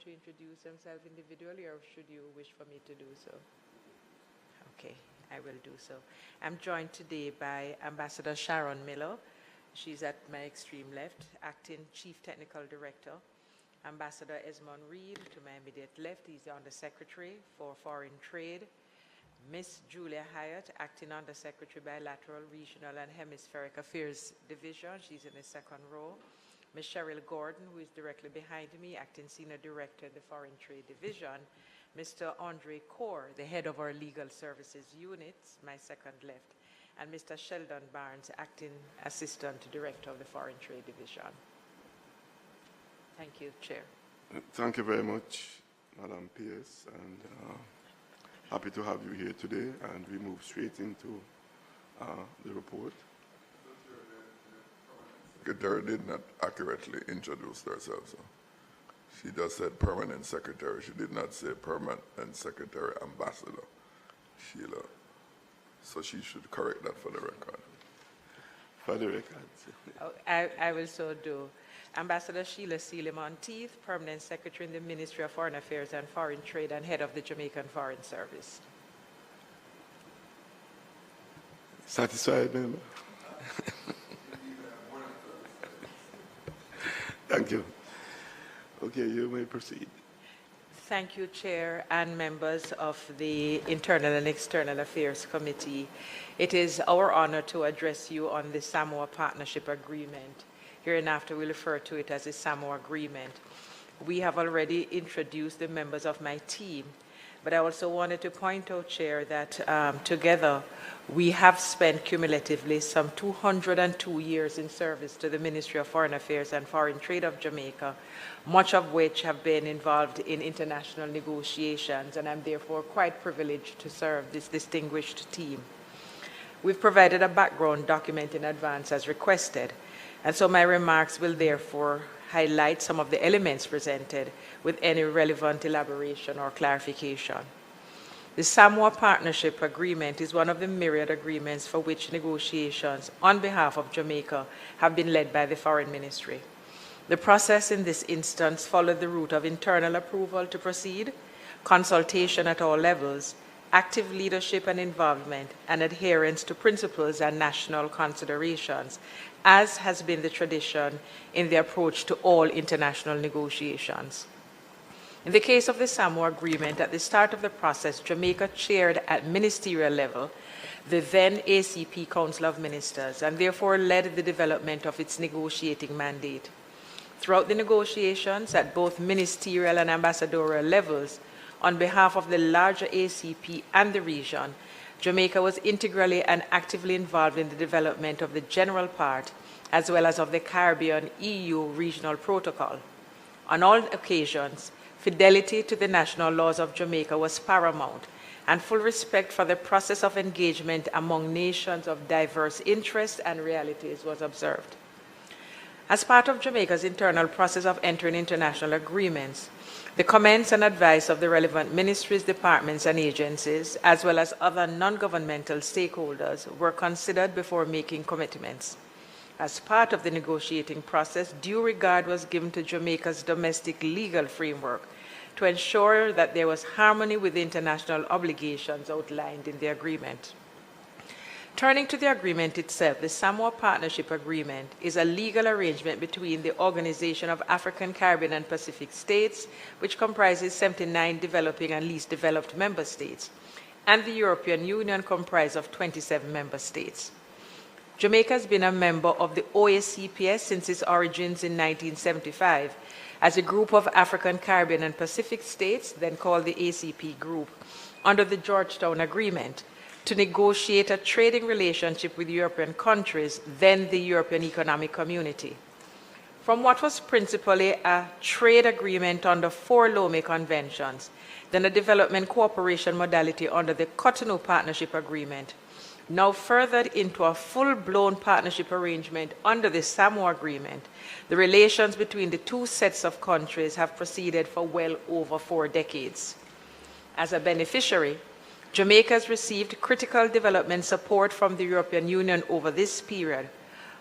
to introduce themselves individually, or should you wish for me to do so? Okay, I will do so. I'm joined today by Ambassador Sharon Miller. She's at my extreme left, Acting Chief Technical Director. Ambassador Esmond Reed, to my immediate left, he's the Undersecretary for Foreign Trade. Miss Julia Hyatt, Acting Undersecretary, Bilateral, Regional and Hemispheric Affairs Division. She's in the second row. Ms. Cheryl Gordon, who is directly behind me, Acting Senior Director in the Foreign Trade Division. Mr. Andre Kaur, the head of our Legal Services Unit, my second left. And Mr. Sheldon Barnes, Acting Assistant Director of the Foreign Trade Division. Thank you, Chair. Thank you very much, Madam Pierce, and happy to have you here today. And we move straight into the report. The Secretary did not accurately introduce herself. So she just said Permanent Secretary. She did not say Permanent Secretary Ambassador Sheila. So she should correct that for the record. For the record. Oh, I will so do. Ambassador Sheila Seeley Monteith, Permanent Secretary in the Ministry of Foreign Affairs and Foreign Trade and Head of the Jamaican Foreign Service. Satisfied, member? Thank you. Okay, you may proceed. Thank you, Chair and members of the Internal and External Affairs Committee. It is our honor to address you on the Samoa Partnership Agreement. Hereinafter, we'll refer to it as the Samoa Agreement. We have already introduced the members of my team, but I also wanted to point out, Chair, that together we have spent cumulatively some 202 years in service to the Ministry of Foreign Affairs and Foreign Trade of Jamaica, much of which have been involved in international negotiations, and I'm therefore quite privileged to serve this distinguished team. We've provided a background document in advance as requested, and so my remarks will therefore highlight some of the elements presented with any relevant elaboration or clarification. The Samoa Partnership Agreement is one of the myriad agreements for which negotiations on behalf of Jamaica have been led by the Foreign Ministry. The process in this instance followed the route of internal approval to proceed, consultation at all levels, active leadership and involvement, and adherence to principles and national considerations, as has been the tradition in the approach to all international negotiations. In the case of the Samoa Agreement, at the start of the process, Jamaica chaired at ministerial level the then ACP Council of Ministers and therefore led the development of its negotiating mandate. Throughout the negotiations at both ministerial and ambassadorial levels, on behalf of the larger ACP and the region, Jamaica was integrally and actively involved in the development of the general part, as well as of the Caribbean EU Regional Protocol. On all occasions, fidelity to the national laws of Jamaica was paramount, and full respect for the process of engagement among nations of diverse interests and realities was observed. As part of Jamaica's internal process of entering international agreements, the comments and advice of the relevant ministries, departments, and agencies, as well as other non-governmental stakeholders, were considered before making commitments. As part of the negotiating process, due regard was given to Jamaica's domestic legal framework to ensure that there was harmony with the international obligations outlined in the agreement. Turning to the agreement itself, the Samoa Partnership Agreement is a legal arrangement between the Organization of African, Caribbean, and Pacific States, which comprises 79 developing and least developed member states, and the European Union, comprised of 27 member states. Jamaica has been a member of the OACPS since its origins in 1975 as a group of African, Caribbean, and Pacific states, then called the ACP Group, under the Georgetown Agreement, to negotiate a trading relationship with European countries, then the European Economic Community. From what was principally a trade agreement under 4 Lomé Conventions, then a development cooperation modality under the Cotonou Partnership Agreement, now furthered into a full-blown partnership arrangement under the Samoa Agreement, the relations between the two sets of countries have proceeded for well over 4 decades. As a beneficiary, Jamaica has received critical development support from the European Union over this period,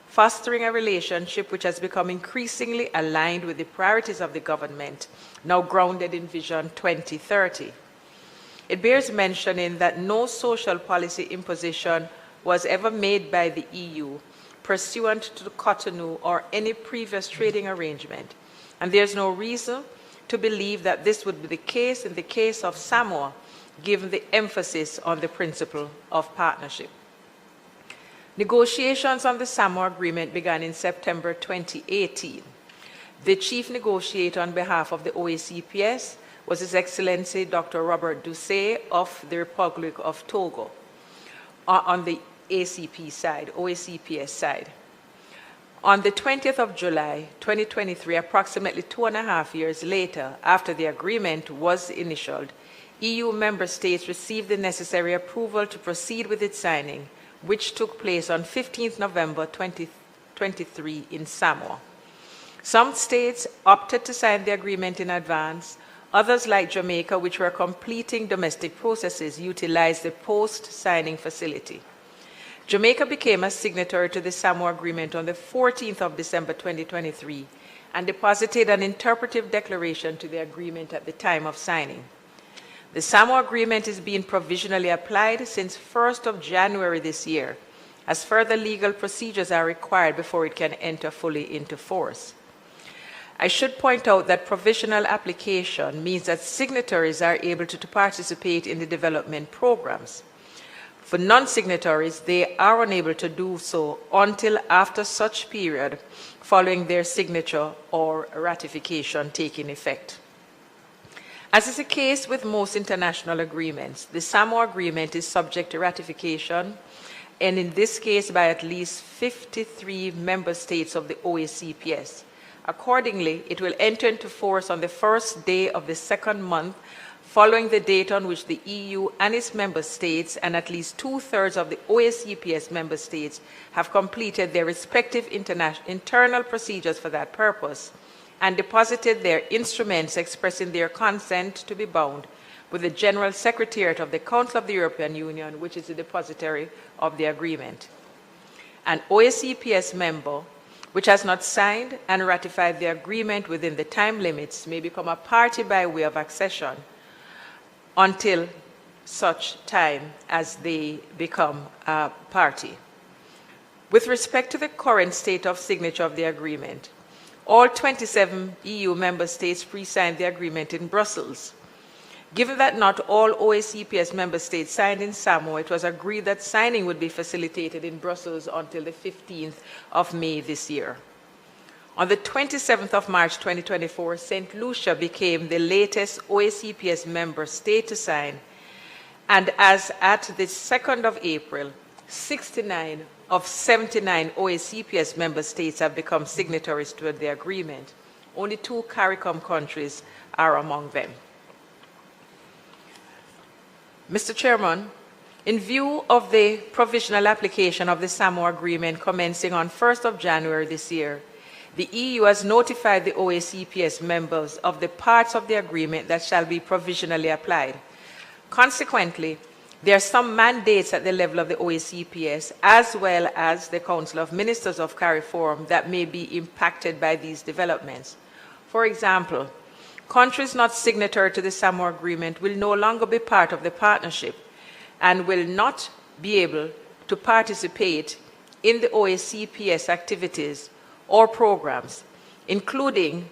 fostering a relationship which has become increasingly aligned with the priorities of the government, now grounded in Vision 2030. It bears mentioning that no social policy imposition was ever made by the EU pursuant to the Cotonou or any previous trading arrangement, and there's no reason to believe that this would be the case in the case of Samoa, given the emphasis on the principle of partnership. Negotiations on the Samoa Agreement began in September 2018. The chief negotiator on behalf of the OACPS was His Excellency Dr. Robert Doucet of the Republic of Togo on the ACP side, OACPS side. On the 20th of July, 2023, approximately 2.5 years later, after the agreement was initialed, EU member states received the necessary approval to proceed with its signing, which took place on 15th November 2023 in Samoa. Some states opted to sign the agreement in advance. Others, like Jamaica, which were completing domestic processes, utilized the post-signing facility. Jamaica became a signatory to the Samoa Agreement on the 14th of December 2023 and deposited an interpretive declaration to the agreement at the time of signing. The Samoa Agreement is being provisionally applied since 1st of January this year, as further legal procedures are required before it can enter fully into force. I should point out that provisional application means that signatories are able to participate in the development programs. For non-signatories, they are unable to do so until after such period following their signature or ratification taking effect. As is the case with most international agreements, the Samoa Agreement is subject to ratification, and in this case by at least 53 member states of the OACPS. Accordingly, it will enter into force on the first day of the second month following the date on which the EU and its member states and at least 2/3 of the OACPS member states have completed their respective internal procedures for that purpose and deposited their instruments expressing their consent to be bound with the General Secretariat of the Council of the European Union, which is the depository of the agreement. An OACPS member which has not signed and ratified the agreement within the time limits may become a party by way of accession until such time as they become a party. With respect to the current state of signature of the agreement, all 27 EU member states pre-signed the agreement in Brussels. Given that not all OACPS member states signed in Samoa, it was agreed that signing would be facilitated in Brussels until the 15th of May this year. On the 27th of March 2024, St. Lucia became the latest OACPS member state to sign, and as at the 2nd of April, 69 of 79 OACPS member states have become signatories to the agreement. Only 2 CARICOM countries are among them. Mr. Chairman, in view of the provisional application of the Samoa Agreement commencing on 1st of January this year, the EU has notified the OACPS members of the parts of the agreement that shall be provisionally applied. Consequently, there are some mandates at the level of the OACPS as well as the Council of Ministers of CARIFORUM that may be impacted by these developments. For example, countries not signatory to the Samoa Agreement will no longer be part of the partnership and will not be able to participate in the OACPS activities or programs, including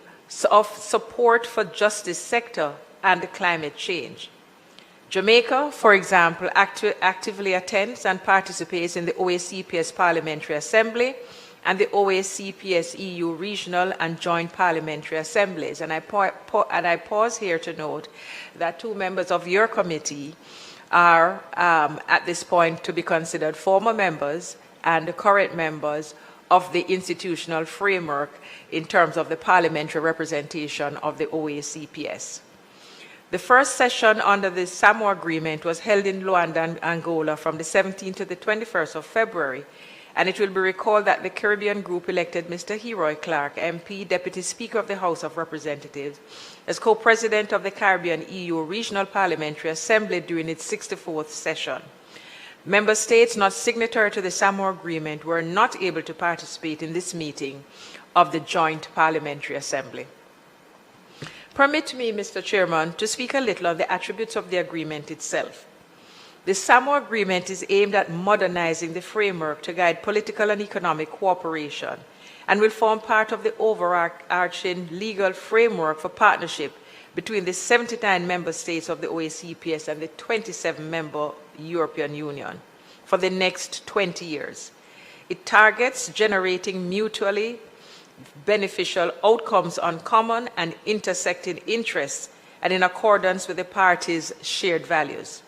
of support for justice sector and climate change. Jamaica, for example, actively attends and participates in the OACPS Parliamentary Assembly and the OACPS EU Regional and Joint Parliamentary Assemblies. And I pause here to note that 2 members of your committee are at this point to be considered former members and current members of the institutional framework in terms of the parliamentary representation of the OACPS. The first session under the Samoa Agreement was held in Luanda, Angola from the 17th to the 21st of February, and it will be recalled that the Caribbean group elected Mr. Heroy Clark, MP, Deputy Speaker of the House of Representatives, as co-president of the Caribbean EU Regional Parliamentary Assembly during its 64th session. Member states not signatory to the Samoa Agreement were not able to participate in this meeting of the Joint Parliamentary Assembly. Permit me, Mr. Chairman, to speak a little on the attributes of the agreement itself. The Samoa Agreement is aimed at modernizing the framework to guide political and economic cooperation and will form part of the overarching legal framework for partnership between the 79 member states of the OACPS and the 27-member European Union for the next 20 years. It targets generating mutually beneficial outcomes on common and intersecting interests and in accordance with the parties' shared values.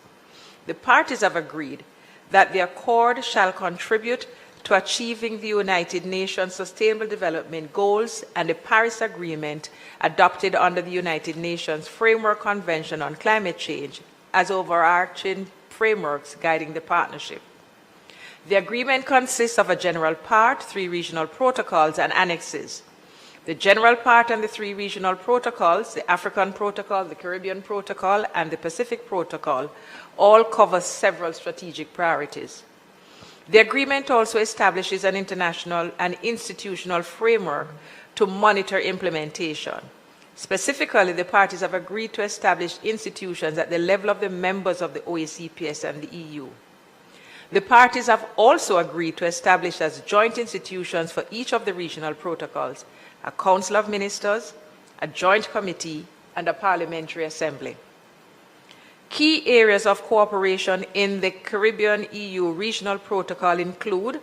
The parties have agreed that the accord shall contribute to achieving the United Nations Sustainable Development Goals and the Paris Agreement adopted under the United Nations Framework Convention on Climate Change as overarching frameworks guiding the partnership. The agreement consists of a general part, 3 regional protocols, and annexes. The general part and the 3 regional protocols, the African Protocol, the Caribbean Protocol, and the Pacific Protocol, all cover several strategic priorities. The agreement also establishes an international and institutional framework to monitor implementation. Specifically, the parties have agreed to establish institutions at the level of the members of the OACPS and the EU. The parties have also agreed to establish as joint institutions for each of the regional protocols a Council of Ministers, a joint committee, and a parliamentary assembly. Key areas of cooperation in the Caribbean EU Regional Protocol include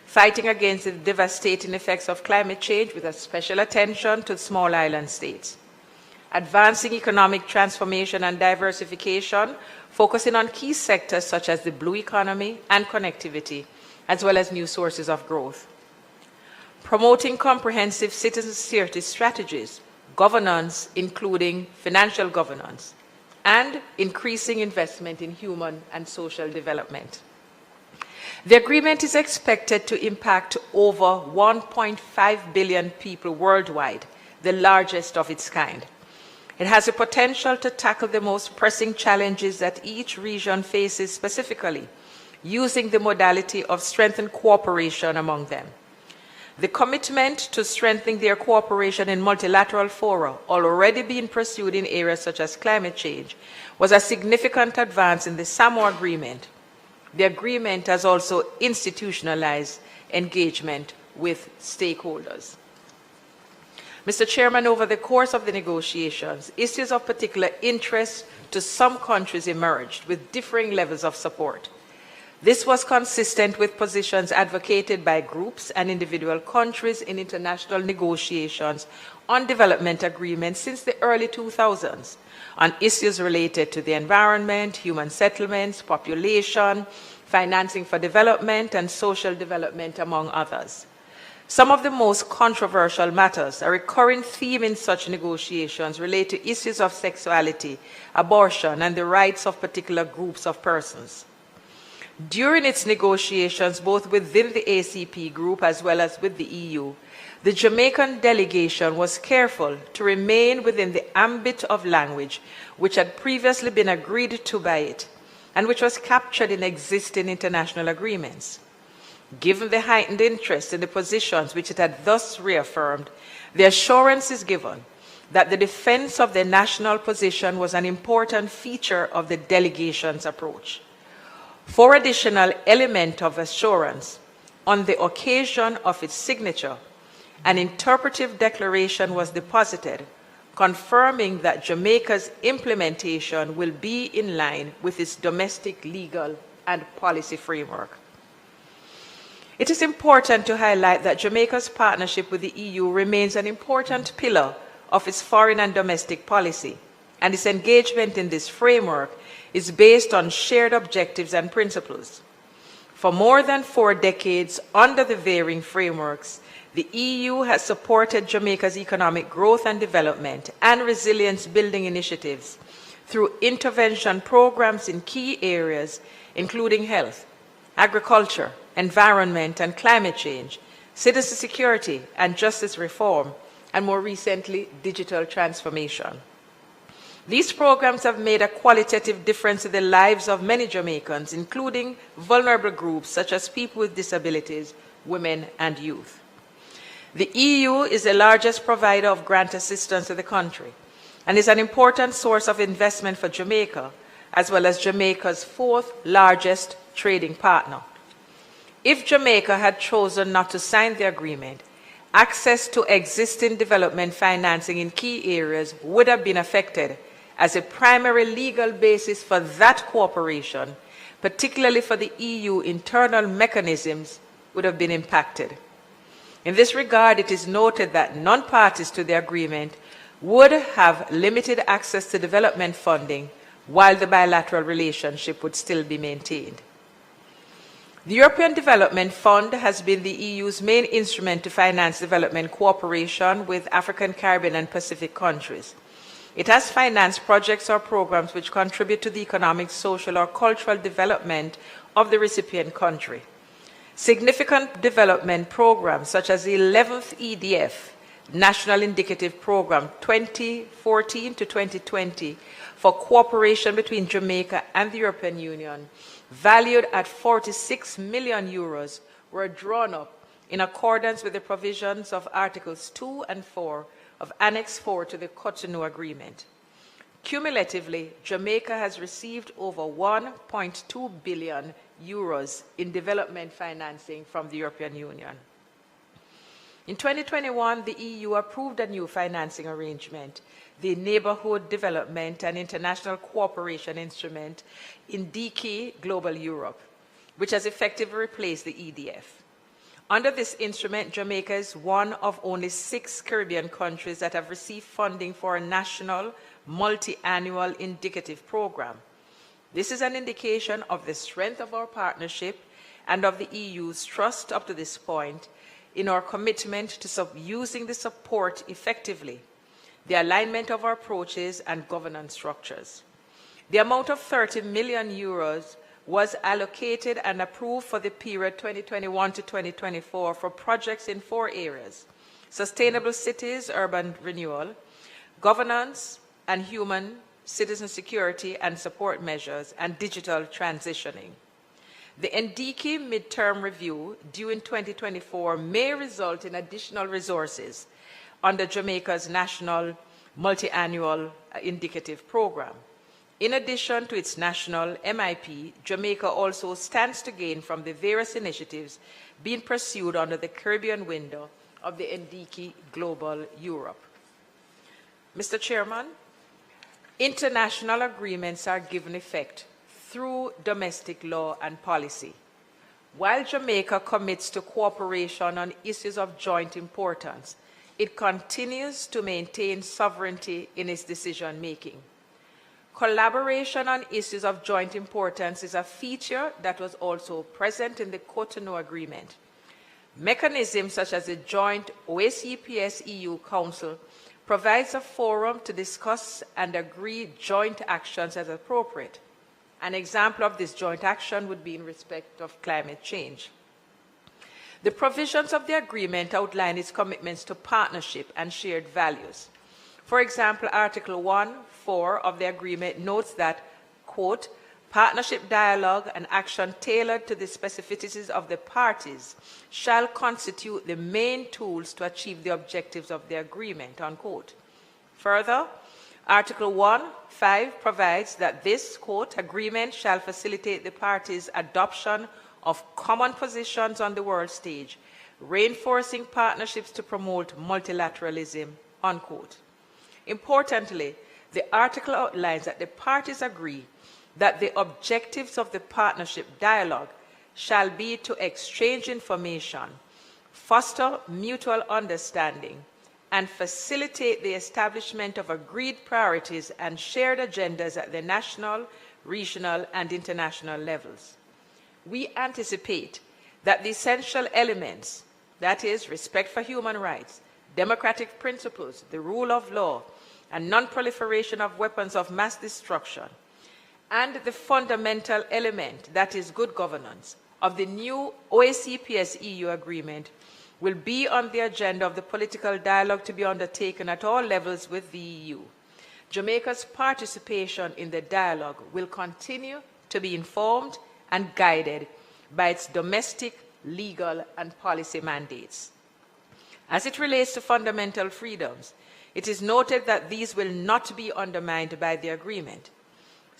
fighting against the devastating effects of climate change with a special attention to small island states, advancing economic transformation and diversification, focusing on key sectors such as the blue economy and connectivity, as well as new sources of growth, promoting comprehensive citizen security strategies, governance, including financial governance, and increasing investment in human and social development. The agreement is expected to impact over 1.5 billion people worldwide, the largest of its kind. It has the potential to tackle the most pressing challenges that each region faces specifically, using the modality of strengthened cooperation among them. The commitment to strengthening their cooperation in multilateral fora, already being pursued in areas such as climate change, was a significant advance in the Samoa Agreement. The agreement has also institutionalized engagement with stakeholders. Mr. Chairman, over the course of the negotiations, issues of particular interest to some countries emerged with differing levels of support. This was consistent with positions advocated by groups and individual countries in international negotiations on development agreements since the early 2000s on issues related to the environment, human settlements, population, financing for development, and social development, among others. Some of the most controversial matters, a recurring theme in such negotiations, relate to issues of sexuality, abortion, and the rights of particular groups of persons. During its negotiations, both within the ACP group as well as with the EU, the Jamaican delegation was careful to remain within the ambit of language which had previously been agreed to by it and which was captured in existing international agreements. Given the heightened interest in the positions which it had thus reaffirmed, the assurance is given that the defense of the national position was an important feature of the delegation's approach. For additional element of assurance, on the occasion of its signature, an interpretive declaration was deposited confirming that Jamaica's implementation will be in line with its domestic legal and policy framework. It is important to highlight that Jamaica's partnership with the EU remains an important pillar of its foreign and domestic policy, and its engagement in this framework is based on shared objectives and principles. For more than 4 decades, under the varying frameworks, the EU has supported Jamaica's economic growth and development and resilience building initiatives through intervention programs in key areas, including health, agriculture, environment and climate change, citizen security and justice reform, and more recently, digital transformation. These programs have made a qualitative difference in the lives of many Jamaicans, including vulnerable groups such as people with disabilities, women, and youth. The EU is the largest provider of grant assistance to the country and is an important source of investment for Jamaica, as well as Jamaica's fourth largest trading partner. If Jamaica had chosen not to sign the agreement, access to existing development financing in key areas would have been affected, as a primary legal basis for that cooperation, particularly for the EU internal mechanisms, would have been impacted. In this regard, it is noted that non-parties to the agreement would have limited access to development funding while the bilateral relationship would still be maintained. The European Development Fund has been the EU's main instrument to finance development cooperation with African, Caribbean, and Pacific countries. It has financed projects or programs which contribute to the economic, social, or cultural development of the recipient country. Significant development programs such as the 11th EDF, National Indicative Program 2014 to 2020 for cooperation between Jamaica and the European Union, valued at 46 million euros, were drawn up in accordance with the provisions of Articles 2 and 4 of Annex 4 to the Cotonou Agreement. Cumulatively, Jamaica has received over 1.2 billion euros in development financing from the European Union. In 2021, the EU approved a new financing arrangement, the Neighborhood Development and International Cooperation Instrument in DK Global Europe, which has effectively replaced the EDF. Under this instrument, Jamaica is one of only 6 Caribbean countries that have received funding for a national multi-annual indicative program. This is an indication of the strength of our partnership and of the EU's trust up to this point in our commitment to using the support effectively, the alignment of our approaches and governance structures. The amount of 30 million euros was allocated and approved for the period 2021 to 2024 for projects in 4 areas: sustainable cities, urban renewal, governance and human citizen security and support measures, and digital transitioning. The NDK midterm review due in 2024 may result in additional resources under Jamaica's national multi-annual indicative program. In addition to its national MIP, Jamaica also stands to gain from the various initiatives being pursued under the Caribbean window of the NDK Global Europe. Mr. Chairman, international agreements are given effect through domestic law and policy. While Jamaica commits to cooperation on issues of joint importance, it continues to maintain sovereignty in its decision-making. Collaboration on issues of joint importance is a feature that was also present in the Cotonou Agreement. Mechanisms such as the joint OACPS-EU Council provides a forum to discuss and agree joint actions as appropriate. An example of this joint action would be in respect of climate change. The provisions of the agreement outline its commitments to partnership and shared values. For example, Article 1(4) of the agreement notes that, quote, partnership dialogue and action tailored to the specificities of the parties shall constitute the main tools to achieve the objectives of the agreement, unquote. Further, Article 1(5) provides that this, quote, agreement shall facilitate the parties' adoption of common positions on the world stage, reinforcing partnerships to promote multilateralism, unquote. Importantly, the article outlines that the parties agree that the objectives of the partnership dialogue shall be to exchange information, foster mutual understanding, and facilitate the establishment of agreed priorities and shared agendas at the national, regional, and international levels. We anticipate that the essential elements, that is, respect for human rights, democratic principles, the rule of law, and non-proliferation of weapons of mass destruction, and the fundamental element, that is, good governance, of the new OACPS-EU agreement will be on the agenda of the political dialogue to be undertaken at all levels with the EU. Jamaica's participation in the dialogue will continue to be informed and guided by its domestic, legal, and policy mandates. As it relates to fundamental freedoms, it is noted that these will not be undermined by the agreement.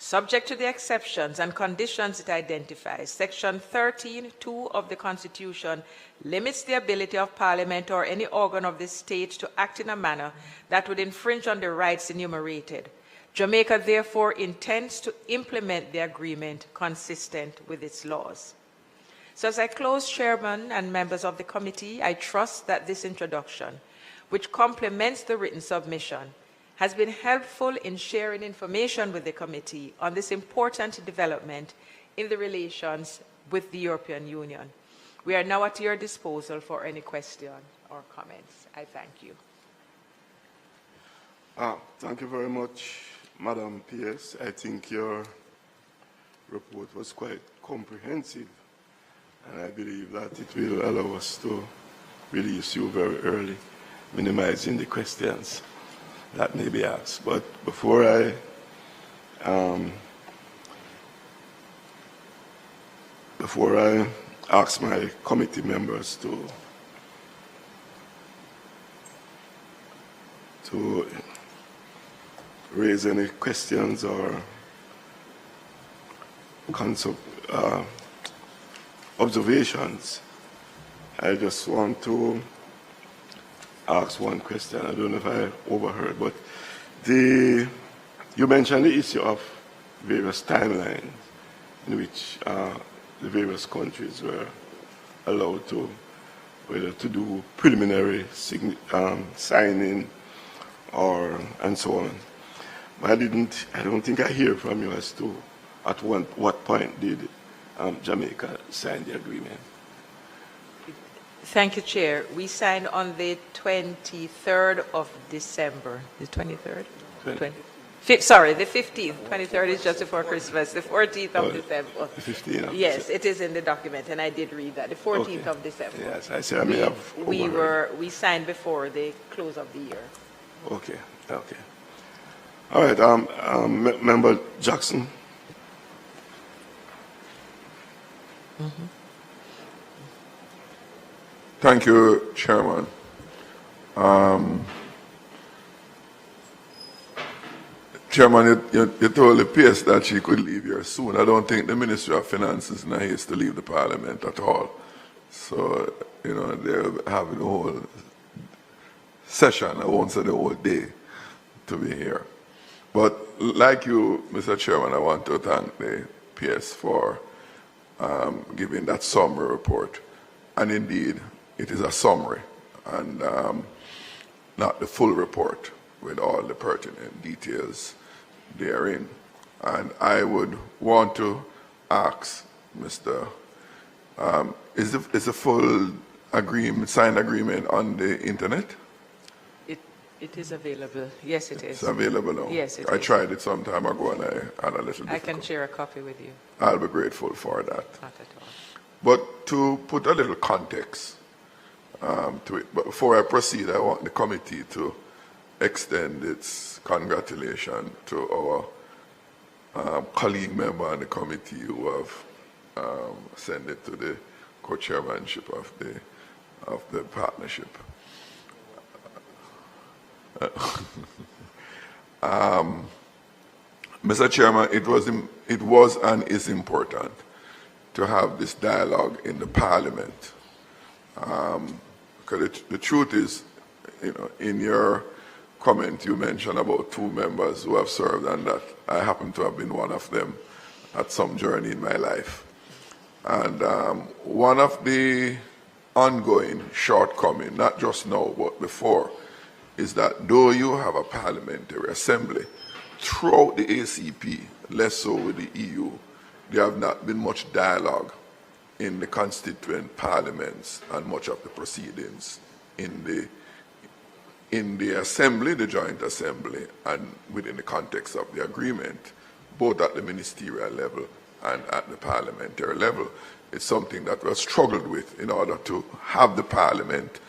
Subject to the exceptions and conditions it identifies, Section 13(2) of the Constitution limits the ability of Parliament or any organ of the state to act in a manner that would infringe on the rights enumerated. Jamaica therefore intends to implement the agreement consistent with its laws. So as I close, Chairman and members of the committee, I trust that this introduction, which complements the written submission, has been helpful in sharing information with the committee on this important development in the relations with the European Union. We are now at your disposal for any question or comments. I thank you. Thank you very much, Madam PS. I think your report was quite comprehensive, and I believe that it will allow us to release you very early, minimizing the questions that may be asked. But before I ask my committee members to raise any questions or observations, I just want to ask one question. I don't know if I overheard, but you mentioned the issue of various timelines in which the various countries were allowed to, whether to do preliminary signing and so on. But I don't think I hear from you as to at what point did Jamaica sign the agreement. Thank you, Chair. We signed on the 23rd of December. The 23rd? Sorry, the 15th. 23rd is just before Christmas. The 14th of December. The 15th. Yes, it is in the document, and I did read that. The 14th of December. Yes, I say I may have overheard. We signed before the close of the year. Okay. All right. Member Jackson. Mm-hmm. Thank you, Chairman. Chairman, you told the PS that she could leave here soon. I don't think the Ministry of Finance is in a haste to leave the Parliament at all. So, they're having a whole session, I won't say the whole day, to be here. But like you, Mr. Chairman, I want to thank the PS for giving that summary report. And indeed, it is a summary and not the full report with all the pertinent details therein. And I would want to ask Mr. Is the full signed agreement on the internet? It is available. Yes, it is. It's available now? Yes, it is. I tried it some time ago and I had a little difficulty. I can share a copy with you. I'll be grateful for that. Not at all. But to put a little context to it, but before I proceed, I want the committee to extend its congratulations to our colleague member on the committee who have ascended to the co-chairmanship of the partnership. Mr. Chairman, it was and is important to have this dialogue in the Parliament. Because the truth is, in your comment you mentioned about 2 members who have served, and that I happen to have been one of them at some journey in my life. And one of the ongoing shortcomings, not just now but before, is that though you have a parliamentary assembly, throughout the ACP, less so with the EU, there have not been much dialogue in the constituent parliaments and much of the proceedings in the assembly, the joint assembly, and within the context of the agreement, both at the ministerial level and at the parliamentary level. It's something that we have struggled with in order to have the parliament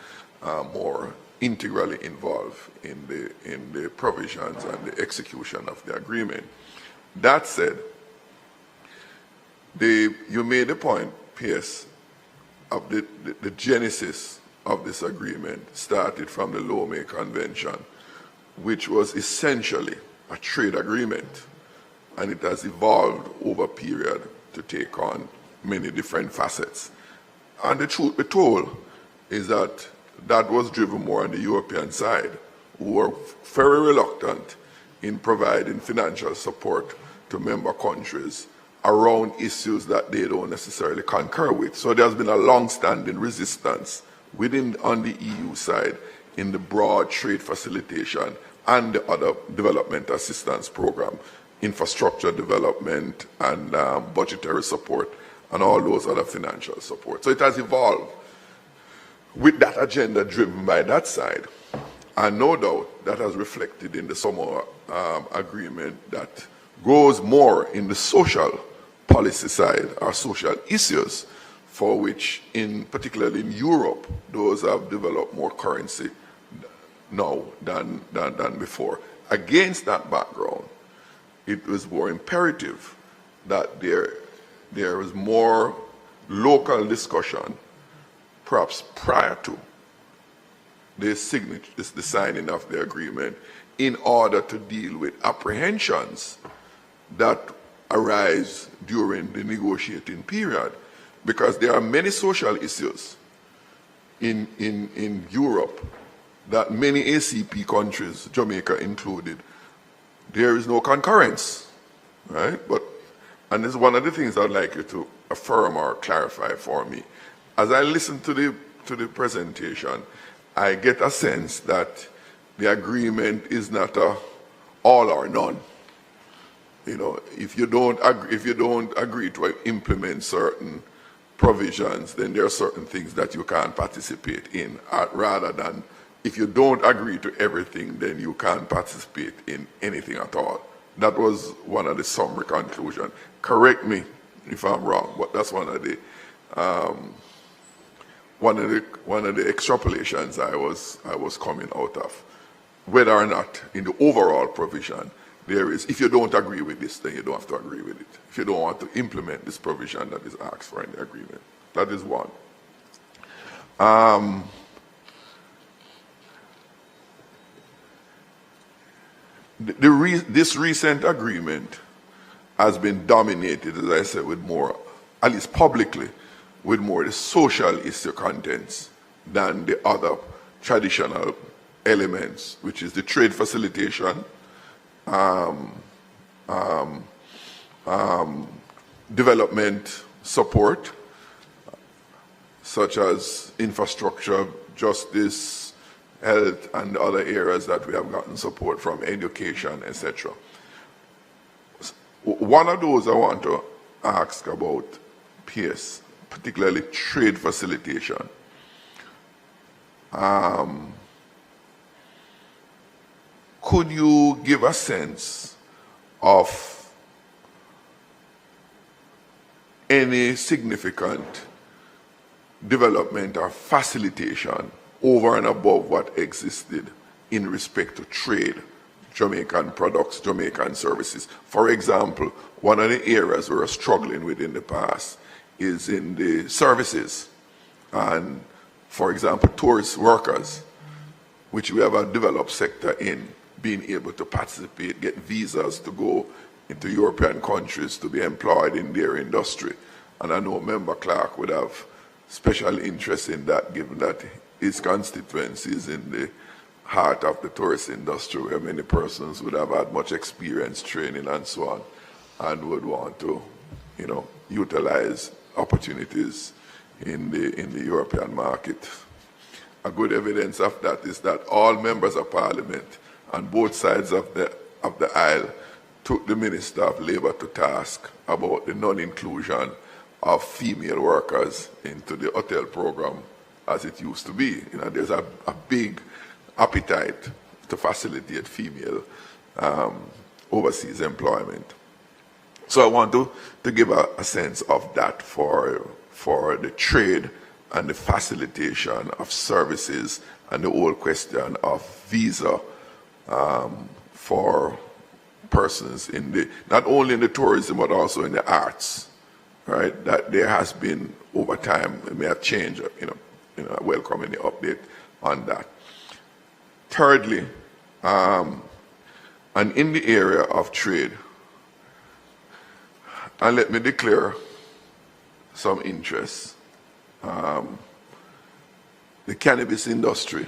more integrally involved in the provisions and the execution of the agreement. That said, you made the point, P.S., of the genesis of this agreement started from the Lomé Convention, which was essentially a trade agreement, and it has evolved over a period to take on many different facets. And the truth be told is that that was driven more on the European side, who were very reluctant in providing financial support to member countries around issues that they don't necessarily concur with. So there's been a long-standing resistance on the EU side in the broad trade facilitation and the other development assistance program, infrastructure development and budgetary support and all those other financial support. So it has evolved with that agenda driven by that side. And no doubt that has reflected in the Samoa agreement that goes more in the social policy side or social issues, for which, particularly in Europe, those have developed more currency now than before. Against that background, it was more imperative that there was more local discussion, perhaps prior to the signing of the agreement, in order to deal with apprehensions that arise during the negotiating period, because there are many social issues in Europe that many ACP countries, Jamaica included, there is no concurrence, right? And this is one of the things I'd like you to affirm or clarify for me. As I listen to the presentation, I get a sense that the agreement is not a all or none. You know, if you don't agree to implement certain provisions, then there are certain things that you can't participate in, rather than if you don't agree to everything, then you can't participate in anything at all. That was one of the summary conclusions. Correct me if I'm wrong, but that's one of the extrapolations I was coming out of. Whether or not in the overall provision there is, if you don't agree with this, then you don't have to agree with it. If you don't want to implement this provision that is asked for in the agreement. That is one. This recent agreement has been dominated, as I said, with more, at least publicly, with more the social issue contents than the other traditional elements, which is the trade facilitation, development support, such as infrastructure, justice, health, and other areas that we have gotten support from, education, etc. One of those I want to ask about, PS, particularly trade facilitation. Could you give a sense of any significant development or facilitation over and above what existed in respect to trade, Jamaican products, Jamaican services? For example, one of the areas we're struggling with in the past is in the services and, for example, tourist workers, which we have a developed sector in, being able to participate, get visas to go into European countries to be employed in their industry. And I know Member Clark would have special interest in that, given that his constituency is in the heart of the tourist industry, where many persons would have had much experience, training, and so on, and would want to, utilize opportunities in the European market. A good evidence of that is that all members of Parliament on both sides of the aisle took the Minister of Labour to task about the non-inclusion of female workers into the hotel program as it used to be. There's a big appetite to facilitate female overseas employment. So I want to give a sense of that for the trade and the facilitation of services and the whole question of visa for persons in the, not only in the tourism but also in the arts, right? That there has been over time, it may have changed, welcoming the update on that. Thirdly, and in the area of trade, and let me declare some interest. The cannabis industry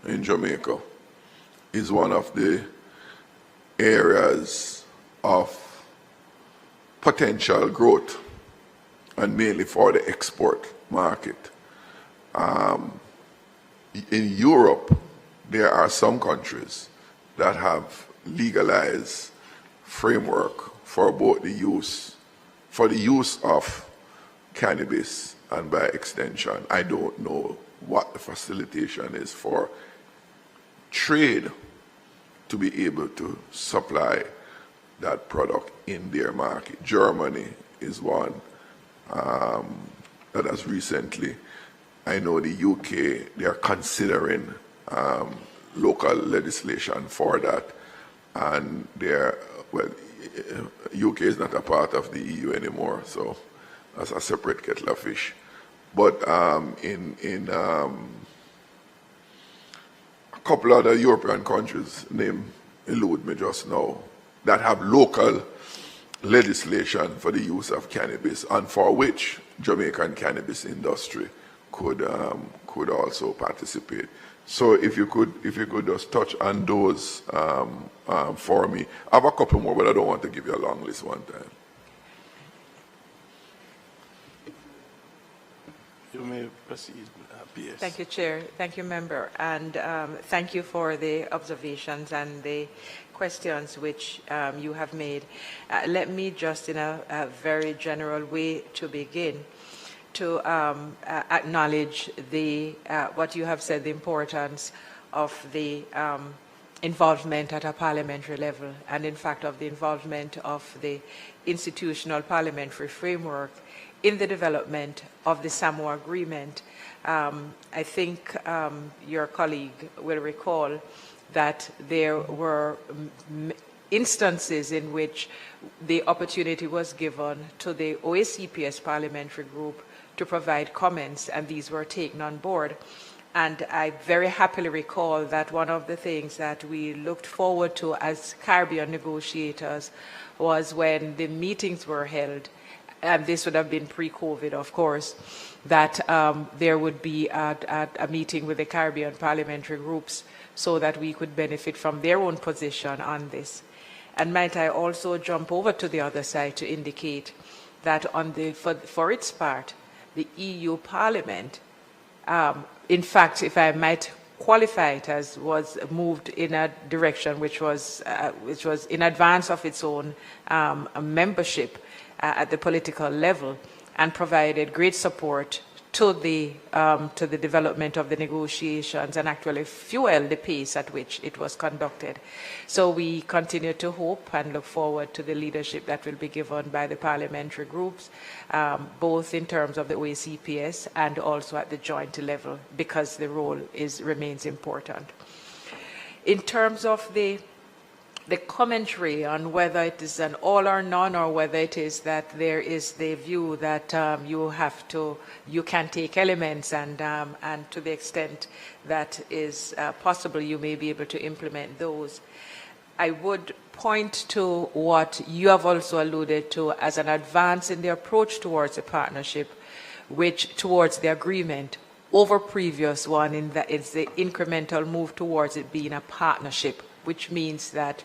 in Jamaica is one of the areas of potential growth, and mainly for the export market. In Europe, there are some countries that have legalized framework for both the use of cannabis, and by extension, I don't know what the facilitation is for trade to be able to supply that product in their market. Germany is one that has recently, I know the UK, they are considering local legislation for that, and they're, well, UK is not a part of the EU anymore, so that's a separate kettle of fish. But in a couple other European countries, name elude me just now, that have local legislation for the use of cannabis, and for which Jamaican cannabis industry could also participate. So if you could just touch on those for me. I have a couple more, but I don't want to give you a long list one time. You may proceed, PS. Thank you, Chair. Thank you, Member. And thank you for the observations and the questions which you have made. Let me just, in a very general way to begin, to acknowledge what you have said, the importance of the involvement at a parliamentary level, and in fact of the involvement of the institutional parliamentary framework in the development of the Samoa Agreement. I think your colleague will recall that there were instances in which the opportunity was given to the OACPS parliamentary group to provide comments, and these were taken on board. And I very happily recall that one of the things that we looked forward to as Caribbean negotiators was when the meetings were held, and this would have been pre-COVID, of course, that there would be a meeting with the Caribbean parliamentary groups so that we could benefit from their own position on this. And might I also jump over to the other side to indicate that for its part, the EU Parliament, in fact, if I might qualify it as, was moved in a direction which was in advance of its own membership at the political level, and provided great support to the development of the negotiations and actually fueled the pace at which it was conducted. So we continue to hope and look forward to the leadership that will be given by the parliamentary groups, both in terms of the OACPS and also at the joint level, because the role remains important. In terms of the commentary on whether it is an all or none, or whether it is that there is the view that you can take elements and to the extent that is possible, you may be able to implement those. I would point to what you have also alluded to as an advance in the approach towards a partnership, towards the agreement over previous one, in that it's the incremental move towards it being a partnership, which means that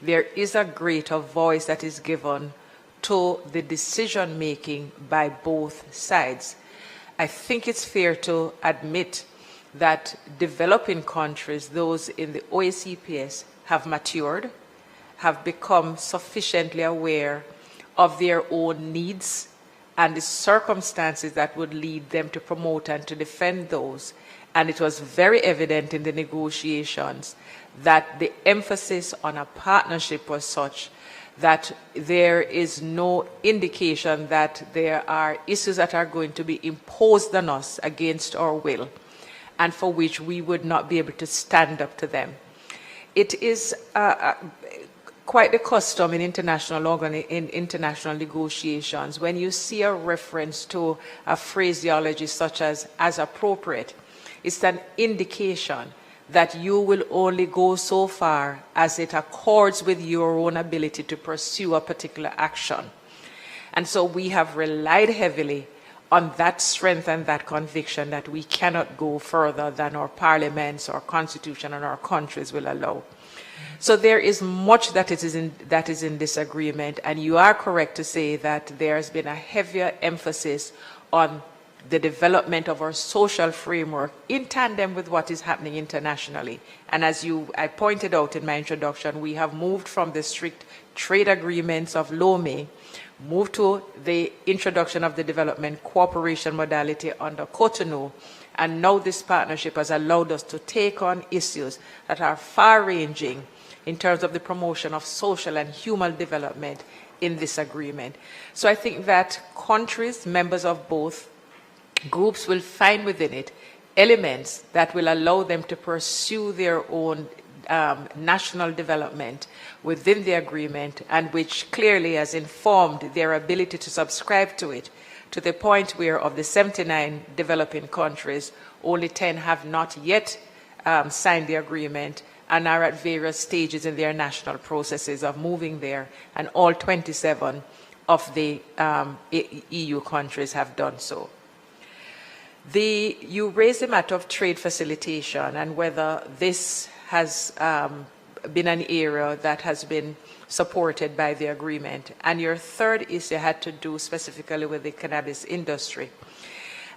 there is a greater voice that is given to the decision making by both sides. I think it's fair to admit that developing countries, those in the OACPS, have matured, have become sufficiently aware of their own needs and the circumstances that would lead them to promote and to defend those. And it was very evident in the negotiations that the emphasis on a partnership was such that there is no indication that there are issues that are going to be imposed on us against our will and for which we would not be able to stand up to them. It is quite the custom in international negotiations when you see a reference to a phraseology such as appropriate, it's an indication that you will only go so far as it accords with your own ability to pursue a particular action. And so we have relied heavily on that strength and that conviction that we cannot go further than our parliaments, our constitution, and our countries will allow. So there is much that is in disagreement, and you are correct to say that there has been a heavier emphasis on the development of our social framework in tandem with what is happening internationally. And as I pointed out in my introduction, we have moved from the strict trade agreements of Lomé, moved to the introduction of the development cooperation modality under Cotonou, and now this partnership has allowed us to take on issues that are far-ranging in terms of the promotion of social and human development in this agreement. So I think that countries, members of both groups, will find within it elements that will allow them to pursue their own national development within the agreement, and which clearly has informed their ability to subscribe to it, to the point where of the 79 developing countries, only 10 have not yet signed the agreement and are at various stages in their national processes of moving there, and all 27 of the EU countries have done so. You raised the matter of trade facilitation and whether this has been an area that has been supported by the agreement. And your third issue had to do specifically with the cannabis industry.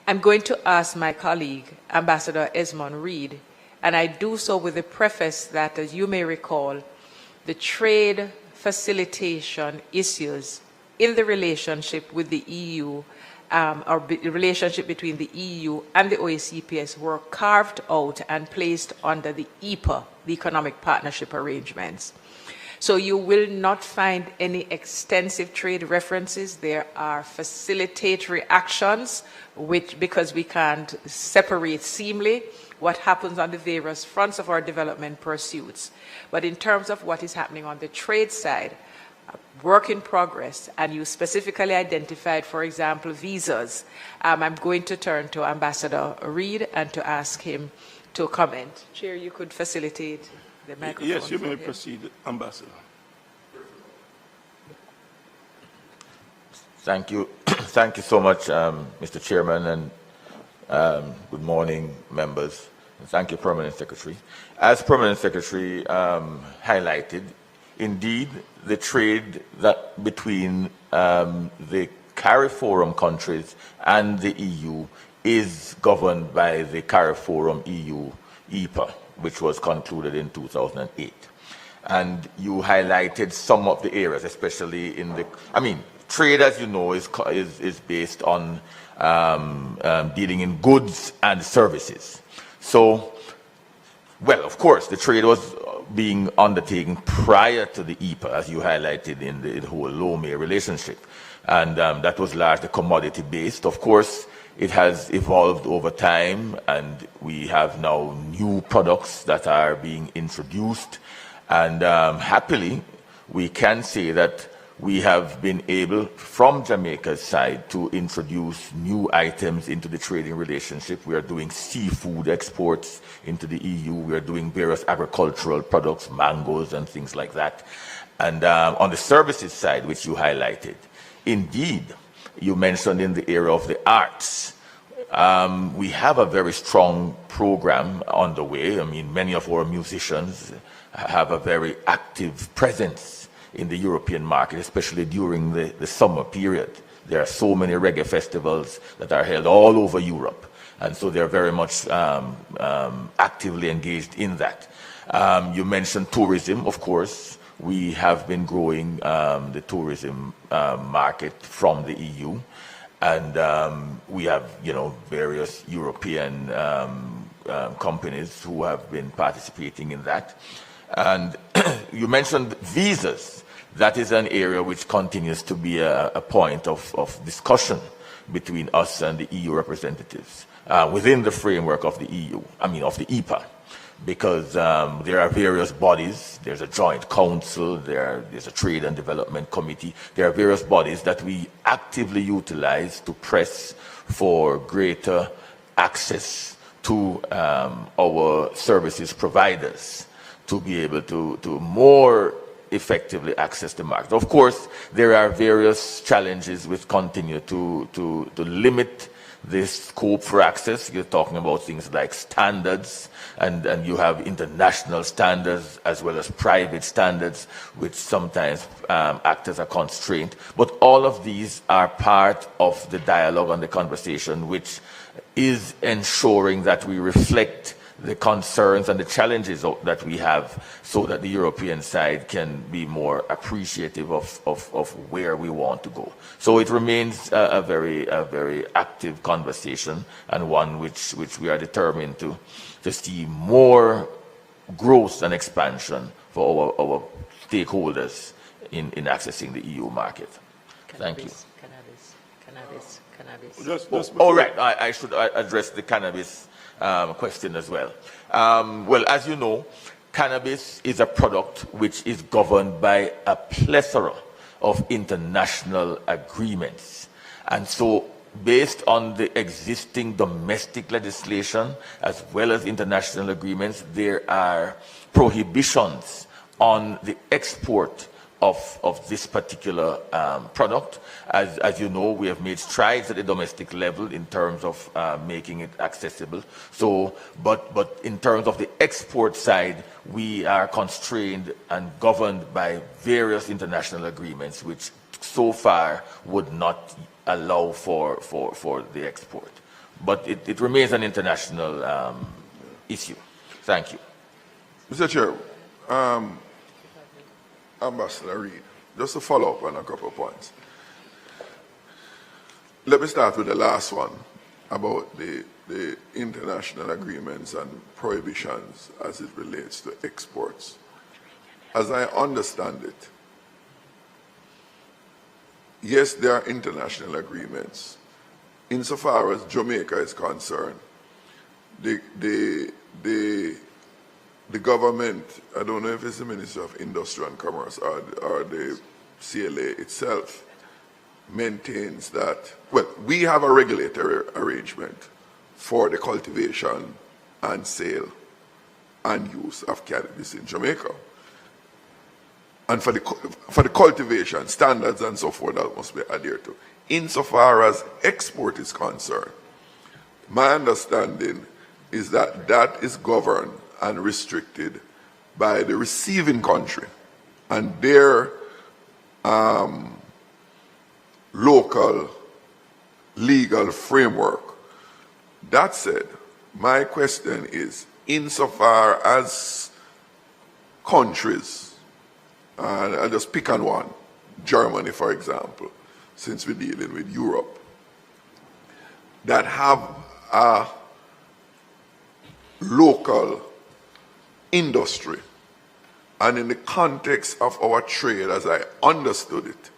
I'm going to ask my colleague, Ambassador Esmond Reid, and I do so with the preface that, as you may recall, the trade facilitation issues in the relationship with the EU, or the relationship between the EU and the OECPS, were carved out and placed under the EPA, the Economic Partnership Arrangements. So you will not find any extensive trade references. There are facilitatory actions, which, because we can't separate seamlessly what happens on the various fronts of our development pursuits. But in terms of what is happening on the trade side, work in progress, and you specifically identified, for example, visas. I'm going to turn to Ambassador Reid and to ask him to comment. Chair, you could facilitate the microphone. Yes, you may proceed, Ambassador. Thank you. Thank you so much, Mr. Chairman, and good morning, members. And thank you, Permanent Secretary. As Permanent Secretary highlighted, indeed, the trade that between the CARIFORUM countries and the EU is governed by the CARIFORUM EU EPA, which was concluded in 2008. And you highlighted some of the areas, especially in the, trade, as you know, is based on dealing in goods and services. So, well, of course, the trade was being undertaken prior to the EPA, as you highlighted in the whole Lomé relationship. And that was largely commodity-based. Of course, it has evolved over time, and we have now new products that are being introduced. And happily, we can say that we have been able, from Jamaica's side, to introduce new items into the trading relationship. We are doing seafood exports into the EU. We are doing various agricultural products, mangoes and things like that. And on the services side, which you highlighted, indeed, you mentioned in the area of the arts, we have a very strong program underway. Many of our musicians have a very active presence in the European market, especially during the summer period. There are so many reggae festivals that are held all over Europe, and so they're very much actively engaged in that. You mentioned tourism, of course. We have been growing the tourism market from the EU, and we have, various European companies who have been participating in that. And you mentioned visas. that is an area which continues to be a point of discussion between us and the EU representatives within the framework of the EU, of the EPA, because there are various bodies. There's a joint council, there's a trade and development committee. There are various bodies that we actively utilize to press for greater access to our services providers to be able to more effectively access the market. Of course, there are various challenges which continue to limit this scope for access. You're talking about things like standards, and you have international standards as well as private standards, which sometimes act as a constraint. But all of these are part of the dialogue and the conversation, which is ensuring that we reflect the concerns and the challenges that we have, so that the European side can be more appreciative of where we want to go. So it remains a very active conversation, and one which we are determined to see more growth and expansion for our stakeholders in accessing the EU market. Thank you. Cannabis. Right. I should address the cannabis question as well. Well, as you know, cannabis is a product which is governed by a plethora of international agreements. And so, based on the existing domestic legislation as well as international agreements, there are prohibitions on the export of this particular product. As you know, we have made strides at the domestic level in terms of making it accessible. So, but in terms of the export side, we are constrained and governed by various international agreements, which so far would not allow for the export. But it remains an international issue. Thank you. Mr. Chair, Ambassador Reid, just to follow up on a couple of points. Let me start with the last one about the international agreements and prohibitions as it relates to exports. As I understand it, yes, there are international agreements. Insofar as Jamaica is concerned, the government, I don't know if it's the Ministry of Industry and Commerce or the CLA itself, maintains that, well, we have a regulatory arrangement for the cultivation and sale and use of cannabis in Jamaica. And for the cultivation, standards and so forth, that must be adhered to. Insofar as export is concerned, my understanding is that that is governed and restricted by the receiving country and their local legal framework. That said, my question is, insofar as countries, and I'll just pick on one, Germany, for example, since we're dealing with Europe, that have a local industry, and in the context of our trade, as I understood it,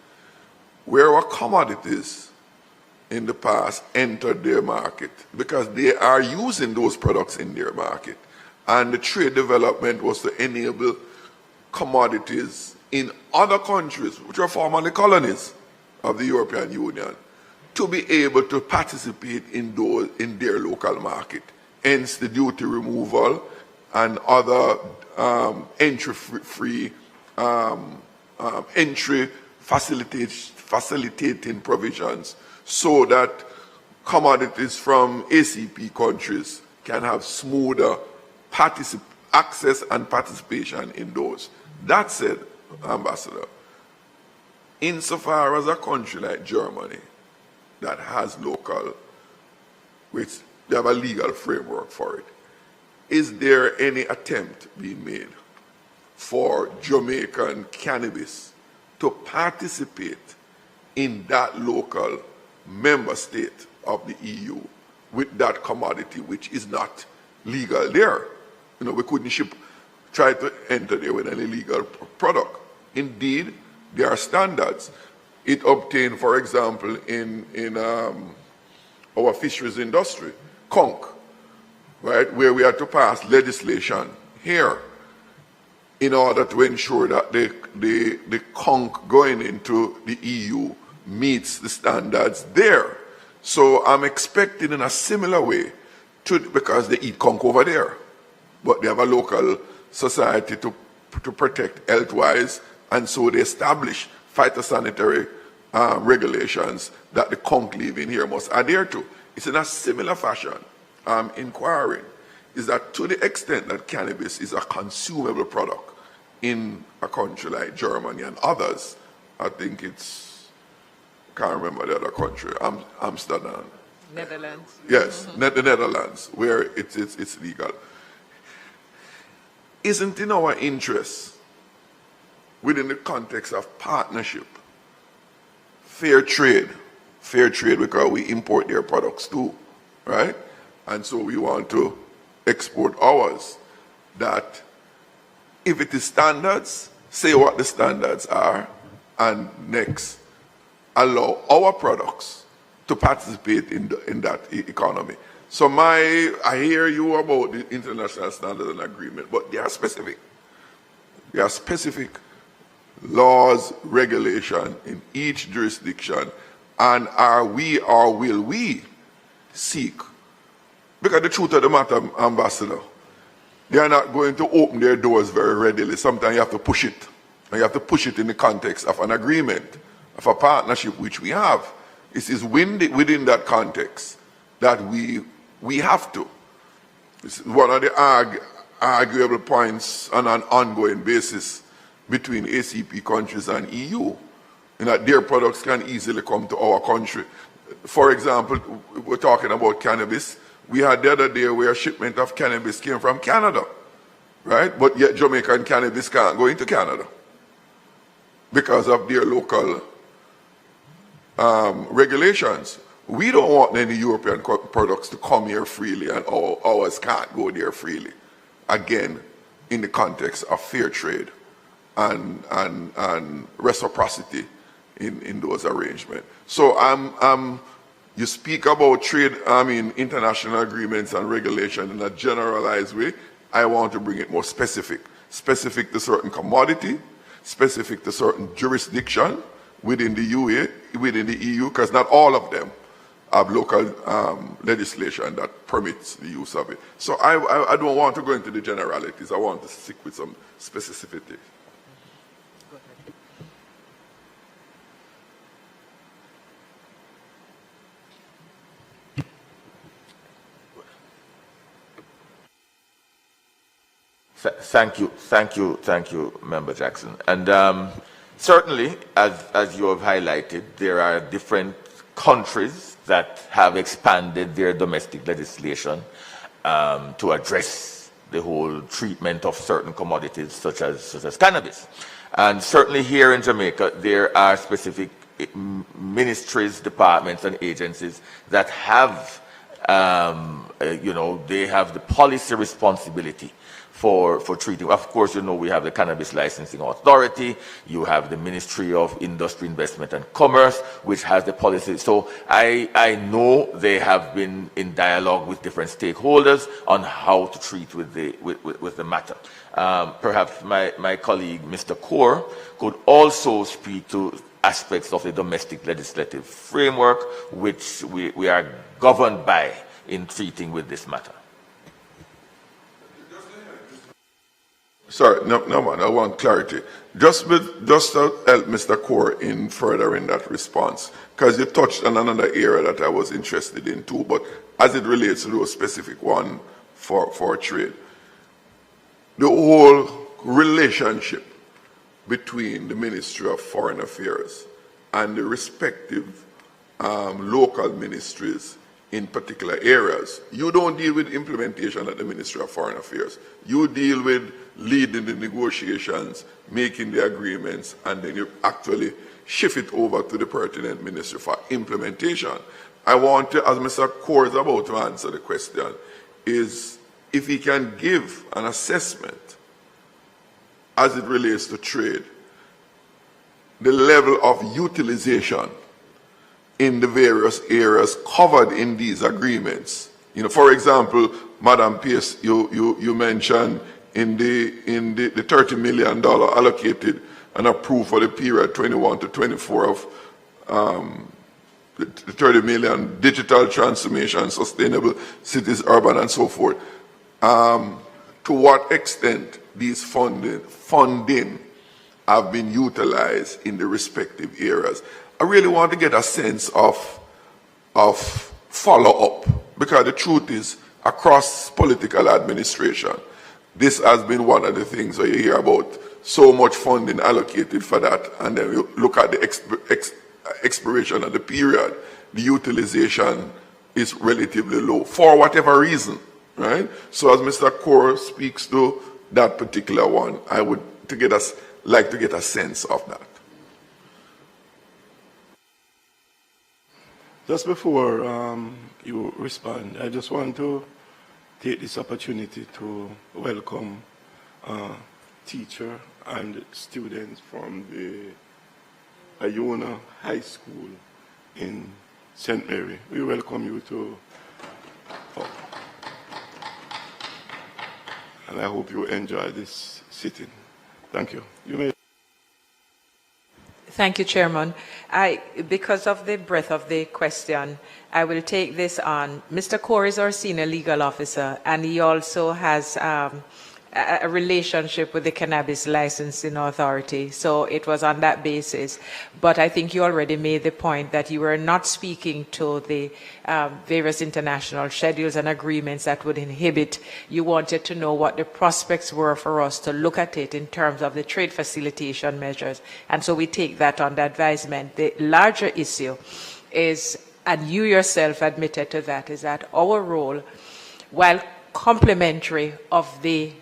where our commodities in the past entered their market because they are using those products in their market, and the trade development was to enable commodities in other countries, which are formerly colonies of the European Union, to be able to participate in their local market. Hence the duty removal and other entry facilitating provisions, so that commodities from ACP countries can have smoother access and participation in those. That said, Ambassador, insofar as a country like Germany that has local, which they have a legal framework for it, is there any attempt being made for Jamaican cannabis to participate in that local member state of the EU with that commodity which is not legal there? You know, we couldn't try to enter there with an illegal product. Indeed, There are standards. It obtained, for example, in our fisheries industry, conch, right, where we had to pass legislation here in order to ensure that the conch going into the EU meets the standards there. So I'm expecting in a similar way, because they eat conch over there, but they have a local society to protect health-wise, and so they establish phytosanitary regulations that the conch living here must adhere to. It's in a similar fashion. I'm inquiring is that to the extent that cannabis is a consumable product in a country like Germany and others, I think it's, can't remember the other country, Amsterdam. Netherlands. Yes, the Netherlands, where it's legal. Isn't in our interest, within the context of partnership, fair trade because we import their products too, right? And so we want to export ours, that if it is standards, say what the standards are, and next, allow our products to participate in that economy. So I hear you about the international standards and agreement, but they are specific. There are specific laws, regulation in each jurisdiction, and are we or will we seek? Because the truth of the matter, Ambassador, they are not going to open their doors very readily. Sometimes you have to push it. And you have to push it in the context of an agreement, of a partnership which we have. It is within that context that we have to. It's one of the arguable points on an ongoing basis between ACP countries and EU, in that their products can easily come to our country. For example, we're talking about cannabis. We had the other day where a shipment of cannabis came from Canada, right? But yet Jamaican cannabis can't go into Canada because of their local regulations. We don't want any European products to come here freely, and ours can't go there freely. Again, in the context of fair trade and reciprocity in those arrangements. So you speak about trade, international agreements and regulation in a generalized way. I want to bring it more specific. Specific to certain commodity, specific to certain jurisdiction within the EU, because not all of them have local legislation that permits the use of it. So I don't want to go into the generalities. I want to stick with some specificity. Thank you, Member Jackson. And certainly, as you have highlighted, there are different countries that have expanded their domestic legislation to address the whole treatment of certain commodities such as cannabis. And certainly here in Jamaica, there are specific ministries, departments, and agencies that have, they have the policy responsibility for treating. Of course, we have the Cannabis Licensing Authority, you have the Ministry of Industry, Investment and Commerce, which has the policy. So I know they have been in dialogue with different stakeholders on how to treat with the matter. Perhaps my colleague, Mr. Kaur, could also speak to aspects of the domestic legislative framework which we are governed by in treating with this matter. Sorry, no man, I want clarity. Just to help Mr. Kaur in furthering that response, because you touched on another area that I was interested in too, but as it relates to a specific one for trade, the whole relationship between the Ministry of Foreign Affairs and the respective local ministries in particular areas. You don't deal with implementation at the Ministry of Foreign Affairs. You deal with leading the negotiations, making the agreements, and then you actually shift it over to the pertinent ministry for implementation. I want to, as Mr. Kaur is about to answer the question, is if he can give an assessment as it relates to trade, the level of utilization in the various areas covered in these agreements. You know, for example, Madam Pierce, you mentioned in the $30 million allocated and approved for the period 21 to 24 of the 30 million digital transformation, sustainable cities, urban, and so forth. To what extent these funding have been utilized in the respective areas? I really want to get a sense of follow-up, because the truth is, across political administration, this has been one of the things where you hear about so much funding allocated for that, and then you look at the expiration of the period, the utilization is relatively low for whatever reason, right? So as Mr. Kaur speaks to that particular one, I would like to get a sense of that. Just before you respond, I just want to take this opportunity to welcome teacher and students from the Iona High School in St. Mary. We welcome you to, and I hope you enjoy this sitting. Thank you. You may. Thank you, Chairman. Because of the breadth of the question, I will take this on. Mr. Kaur is our senior legal officer, and he also has a relationship with the Cannabis Licensing Authority. So it was on that basis. But I think you already made the point that you were not speaking to the various international schedules and agreements that would inhibit. You wanted to know what the prospects were for us to look at it in terms of the trade facilitation measures. And so we take that on the advisement. The larger issue is, and you yourself admitted to that, is that our role, while complementary of the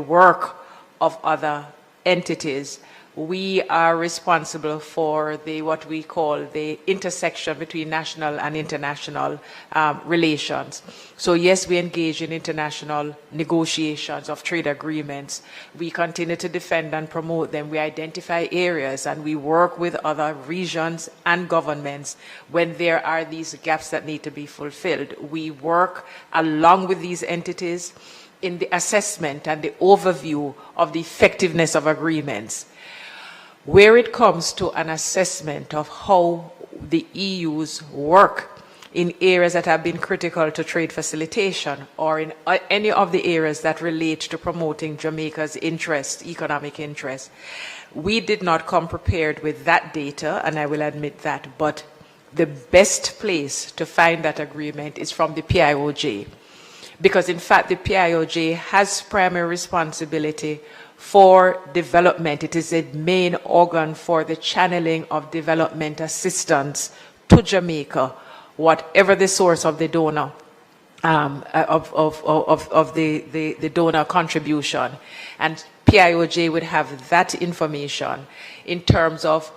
work of other entities, we are responsible for what we call the intersection between national and international relations. So yes, we engage in international negotiations of trade agreements. We continue to defend and promote them. We identify areas and we work with other regions and governments when there are these gaps that need to be fulfilled. We work along with these entities in the assessment and the overview of the effectiveness of agreements. Where it comes to an assessment of how the EU's work in areas that have been critical to trade facilitation, or in any of the areas that relate to promoting Jamaica's interest, economic interest, we did not come prepared with that data, and I will admit that, but the best place to find that agreement is from the PIOJ. Because in fact, the PIOJ has primary responsibility for development. It is a main organ for the channeling of development assistance to Jamaica, whatever the source of the donor, the donor contribution. And PIOJ would have that information in terms of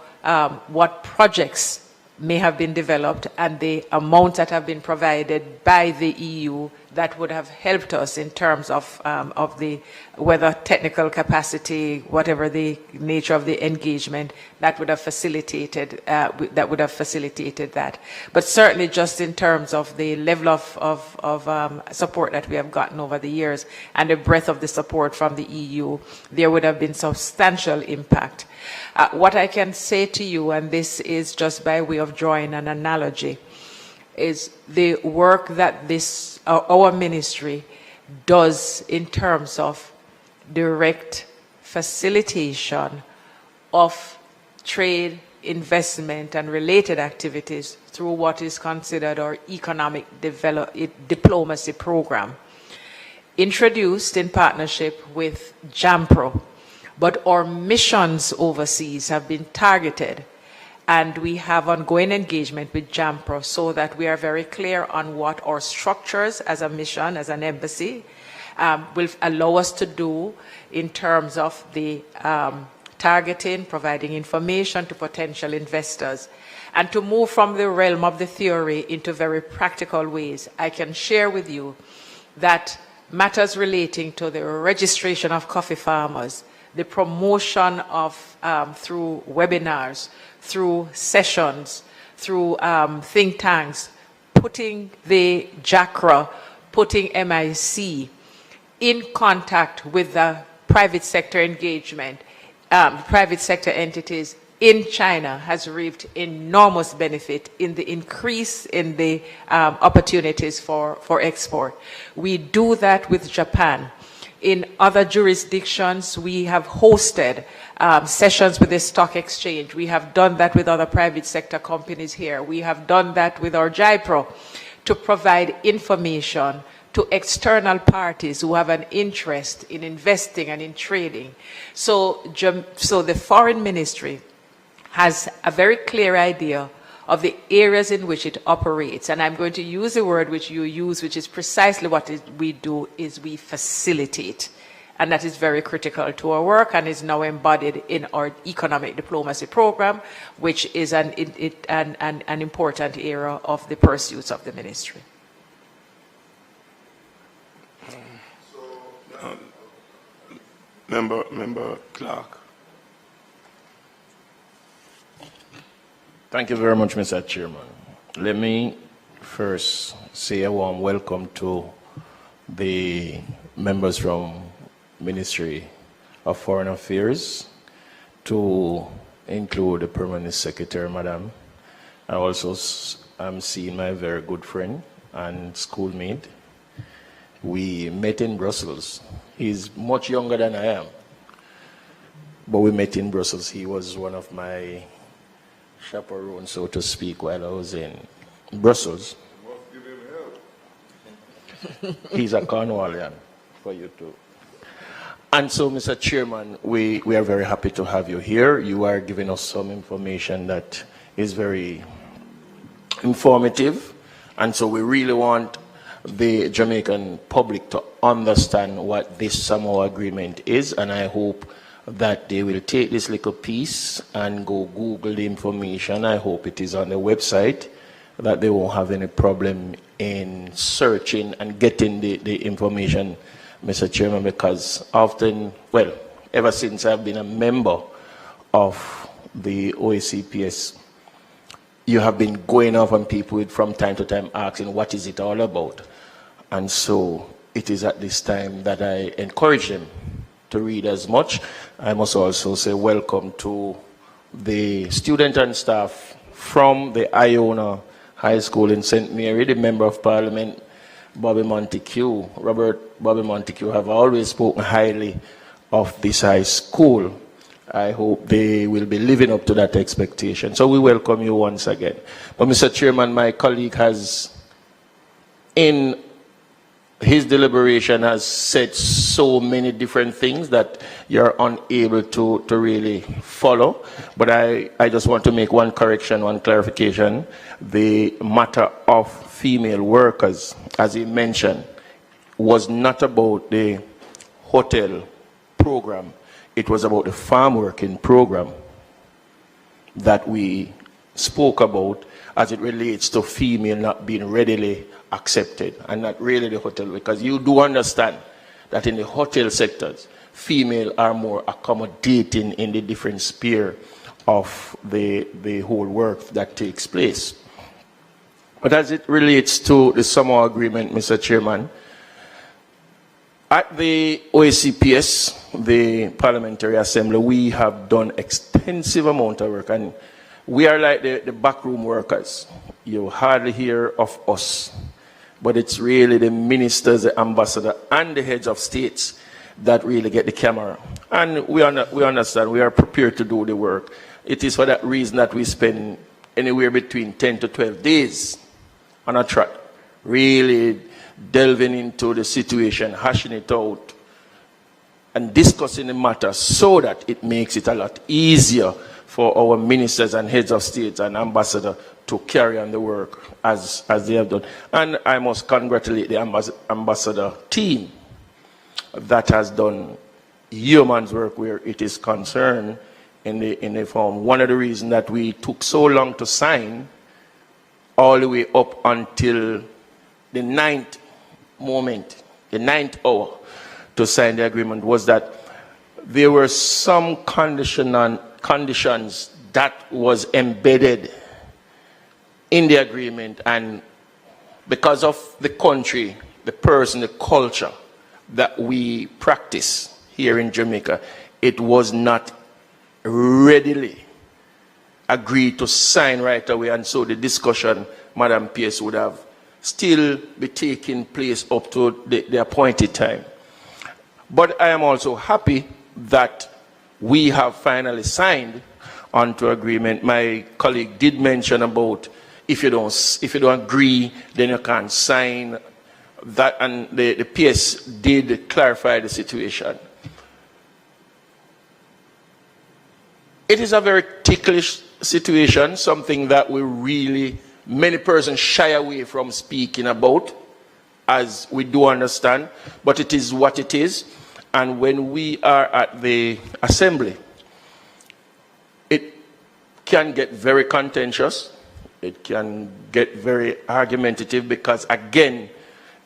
what projects may have been developed and the amounts that have been provided by the EU that would have helped us in terms of the whether technical capacity, whatever the nature of the engagement, that would have facilitated that. But certainly, just in terms of the level of support that we have gotten over the years and the breadth of the support from the EU, there would have been substantial impact. What I can say to you, and this is just by way of drawing an analogy, is the work that our ministry does in terms of direct facilitation of trade, investment, and related activities through what is considered our economic diplomacy program, introduced in partnership with JAMPRO. But our missions overseas have been targeted, and we have ongoing engagement with JAMPRO so that we are very clear on what our structures as a mission, as an embassy, will allow us to do in terms of the targeting, providing information to potential investors, and to move from the realm of the theory into very practical ways. I can share with you that matters relating to the registration of coffee farmers, the promotion of, through webinars, through sessions, through think tanks, putting the JACRA, putting MIC in contact with the private sector engagement, private sector entities in China has reaped enormous benefit in the increase in the opportunities for export. We do that with Japan. In other jurisdictions, we have hosted sessions with the stock exchange. We have done that with other private sector companies here. We have done that with our JIPRO to provide information to external parties who have an interest in investing and in trading. So the Foreign Ministry has a very clear idea of the areas in which it operates. And I'm going to use a word which you use, which is precisely what we do, is we facilitate. And that is very critical to our work and is now embodied in our economic diplomacy program, which is an important area of the pursuits of the ministry. Member Clark. Thank you very much, Mr. Chairman. Let me first say a warm welcome to the members from Ministry of Foreign Affairs, to include the Permanent Secretary, Madam. I also am seeing my very good friend and schoolmate. We met in Brussels. He's much younger than I am, but we met in Brussels. He was one of my chaperones, so to speak, while I was in Brussels. He's a Cornwallian, for you too. And so, Mr. Chairman, we are very happy to have you here. You are giving us some information that is very informative. And so we really want the Jamaican public to understand what this Samoa agreement is. And I hope that they will take this little piece and go Google the information. I hope it is on the website, that they won't have any problem in searching and getting the information, Mr. Chairman, because often, well, ever since I've been a member of the OACPS, you have been going off on people from time to time asking, what is it all about? And so it is at this time that I encourage them to read as much. I must also say welcome to the student and staff from the Iona High School in St. Mary, the Member of Parliament, Bobby Montague, Robert Bobby Montague, have always spoken highly of this high school. I hope they will be living up to that expectation. So we welcome you once again. But Mr. Chairman, my colleague has, in his deliberation, has said so many different things that you're unable to really follow. But I just want to make one correction, one clarification. The matter of female workers, as he mentioned, was not about the hotel program. It was about the farm working program that we spoke about as it relates to female not being readily accepted, and not really the hotel, because you do understand that in the hotel sectors, female are more accommodating in the different sphere of the whole work that takes place. But as it relates to the Samoa Agreement, Mr. Chairman, at the OACPS, the Parliamentary Assembly, we have done extensive amount of work, and we are like the backroom workers. You hardly hear of us, but it's really the ministers, the ambassador, and the heads of states that really get the camera. And we understand, we are prepared to do the work. It is for that reason that we spend anywhere between 10 to 12 days on a track, really delving into the situation, hashing it out, and discussing the matter so that it makes it a lot easier for our ministers and heads of states and ambassador to carry on the work as they have done. And I must congratulate the ambassador team that has done yeoman's work where it is concerned in the form. One of the reasons that we took so long to sign, all the way up until the ninth moment, the ninth hour to sign the agreement, was that there were some conditions that was embedded in the agreement, and because of the country, the person, the culture that we practice here in Jamaica, it was not readily agreed to sign right away, and so the discussion, Madam Pierce, would have still be taking place up to the appointed time. But I am also happy that we have finally signed onto agreement. My colleague did mention about if you don't agree, then you can't sign that, and the PS did clarify the situation. It is a very ticklish situation, something that many persons shy away from speaking about, as we do understand, but it is what it is. And when we are at the assembly, it can get very contentious. It can get very argumentative because, again,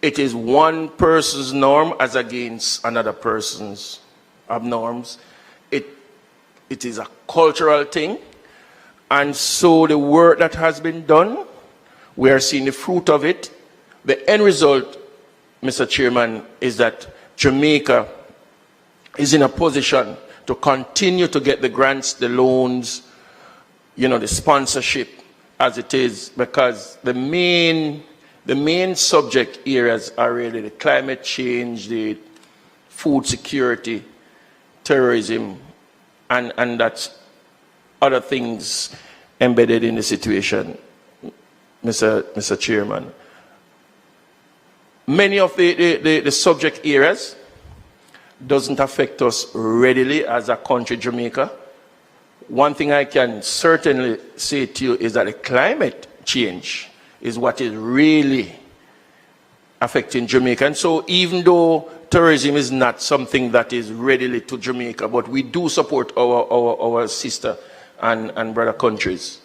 it is one person's norm as against another person's norms. It is a cultural thing. And so the work that has been done, we are seeing the fruit of it. The end result, Mr. Chairman, is that Jamaica is in a position to continue to get the grants, the loans, the sponsorship as it is, because the main subject areas are really the climate change, the food security, terrorism, and that's other things embedded in the situation, Mr. Chairman. Many of the subject areas doesn't affect us readily as a country, Jamaica. One thing I can certainly say to you is that the climate change is what is really affecting Jamaica. And so even though terrorism is not something that is readily to Jamaica, but we do support our sister and brother countries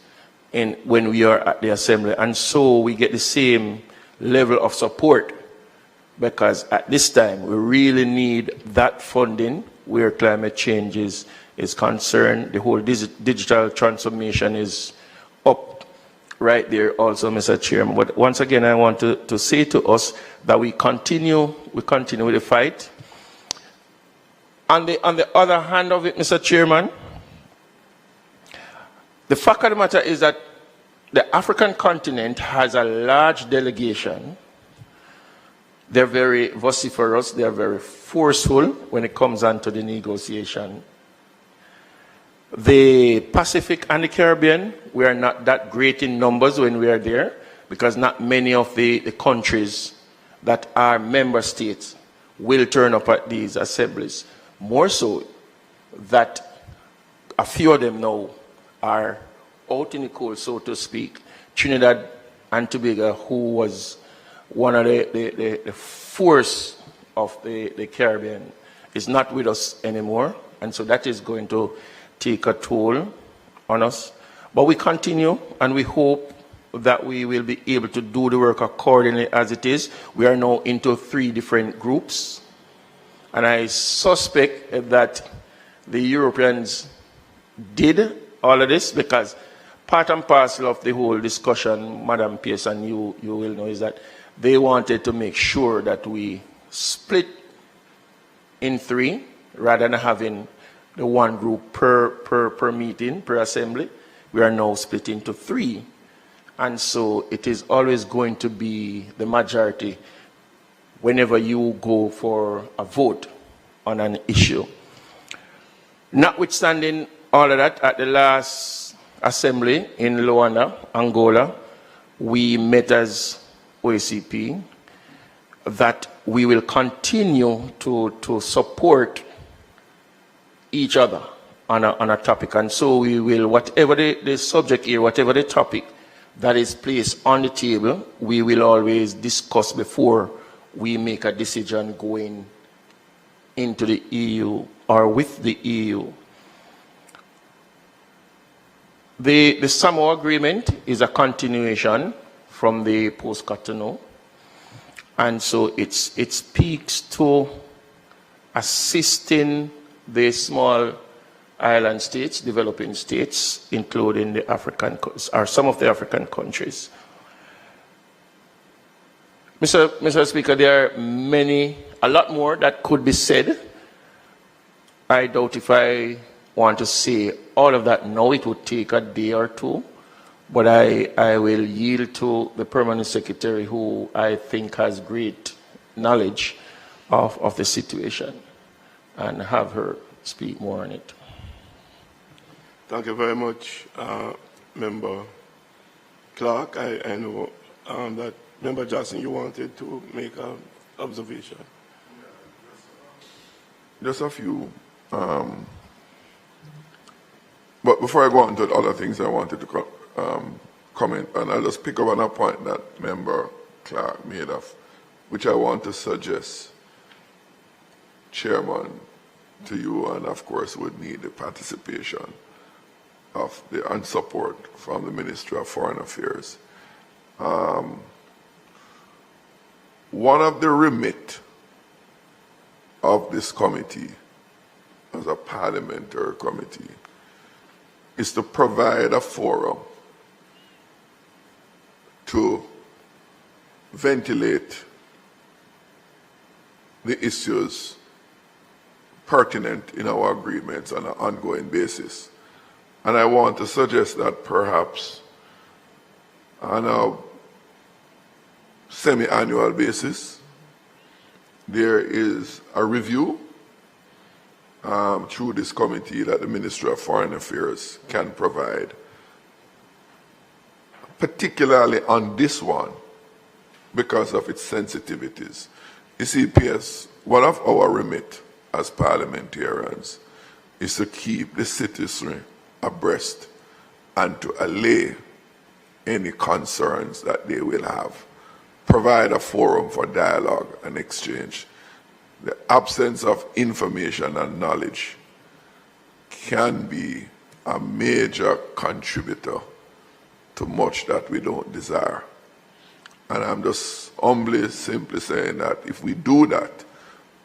when we are at the assembly. And so we get the same level of support, because at this time we really need that funding where climate change is concerned. The whole digital transformation is up right there also, Mr. Chairman. But once again, I want to say to us that we continue with the fight. On the other hand of it, Mr. Chairman, the fact of the matter is that the African continent has a large delegation. They're very vociferous, they're very forceful when it comes on to the negotiation. The Pacific and the Caribbean, we are not that great in numbers when we are there, because not many of the countries that are member states will turn up at these assemblies. More so that a few of them now are out in the cold, so to speak. Trinidad and Tobago, who was one of the force of the Caribbean, is not with us anymore, and so that is going to take a toll on us. But we continue, and we hope that we will be able to do the work accordingly as it is. We are now into 3 different groups, and I suspect that the Europeans did all of this because part and parcel of the whole discussion, Madam Pierce, and you will know, is that they wanted to make sure that we split in 3 rather than having the one group per meeting, per assembly. We are now split into 3. And so it is always going to be the majority whenever you go for a vote on an issue. Notwithstanding all of that, at the last assembly in Luanda, Angola, we met as OACP that we will continue to support each other on a topic. And so we will, whatever the subject here, whatever the topic that is placed on the table, we will always discuss before we make a decision going into the EU or with the EU. The Samoa Agreement is a continuation from the post-Cotonou, and so it speaks to assisting the small island states, developing states, including the some of the African countries. Mr. Speaker, there are a lot more that could be said. I doubt if I want to say all of that now. It would take a day or two, but I will yield to the Permanent Secretary, who I think has great knowledge of the situation, and have her speak more on it. Thank you very much, Member Clark. I know that Member Jackson, you wanted to make an observation. Just a few. But before I go on to the other things I wanted to comment, and I'll just pick up on a point that Member Clark made of, which I want to suggest, Chairman, to you, and of course would need the participation of and support from the Ministry of Foreign Affairs. One of the remit of this committee, as a parliamentary committee, is to provide a forum to ventilate the issues pertinent in our agreements on an ongoing basis. And I want to suggest that perhaps on a semi-annual basis, there is a review through this committee that the Ministry of Foreign Affairs can provide, particularly on this one, because of its sensitivities. You see, PS, one of our remit as parliamentarians is to keep the citizenry abreast and to allay any concerns that they will have, provide a forum for dialogue and exchange. The absence of information and knowledge can be a major contributor to much that we don't desire. And I'm just simply saying that if we do that,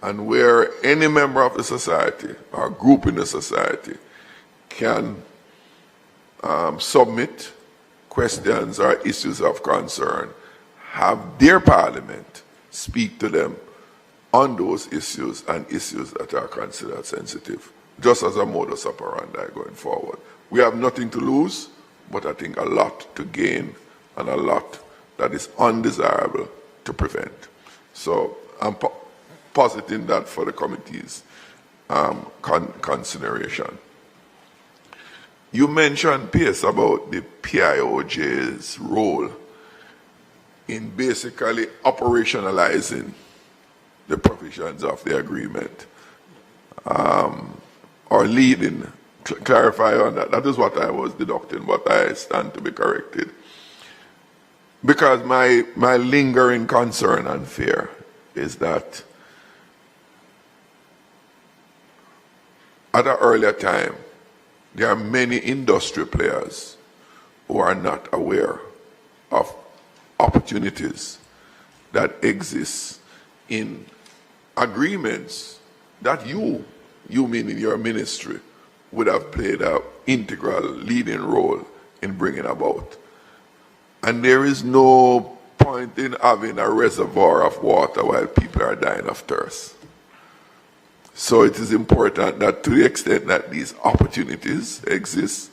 and where any member of the society or group in the society can submit questions or issues of concern, have their parliament speak to them on those issues and issues that are considered sensitive, just as a modus operandi going forward. We have nothing to lose, but I think a lot to gain and a lot that is undesirable to prevent. So I'm positing that for the committee's consideration. You mentioned, Pierce, about the PIOJ's role in basically operationalizing the provisions of the agreement, or leading. Clarify on that. That is what I was deducting, but I stand to be corrected. Because my lingering concern and fear is that at an earlier time, there are many industry players who are not aware of opportunities that exist in agreements that you meaning your ministry, would have played an integral leading role in bringing about. And there is no point in having a reservoir of water while people are dying of thirst. So it is important that to the extent that these opportunities exist,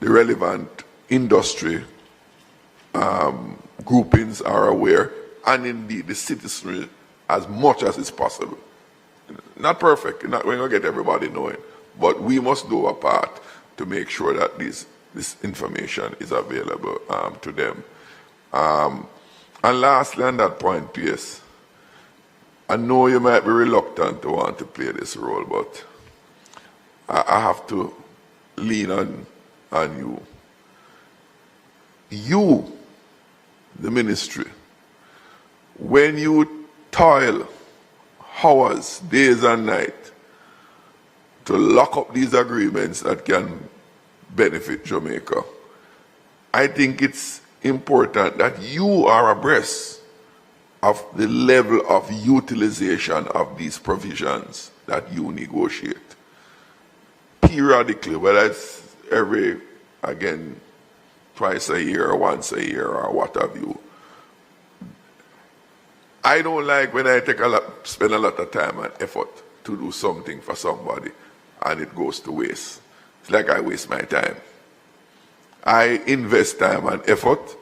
the relevant industry groupings are aware, and indeed the citizenry as much as is possible. Not perfect, we're not going to get everybody knowing, but we must do our part to make sure that this information is available to them. And lastly, on that point, PS, I know you might be reluctant to want to play this role, but I have to lean on you. You, the ministry, when you toil hours, days and nights to lock up these agreements that can benefit Jamaica, I think it's important that you are abreast of the level of utilization of these provisions that you negotiate. periodically, whether it's every, again, twice a year or once a year or what have you. I don't like when I spend a lot of time and effort to do something for somebody and it goes to waste. It's like I waste my time. I invest time and effort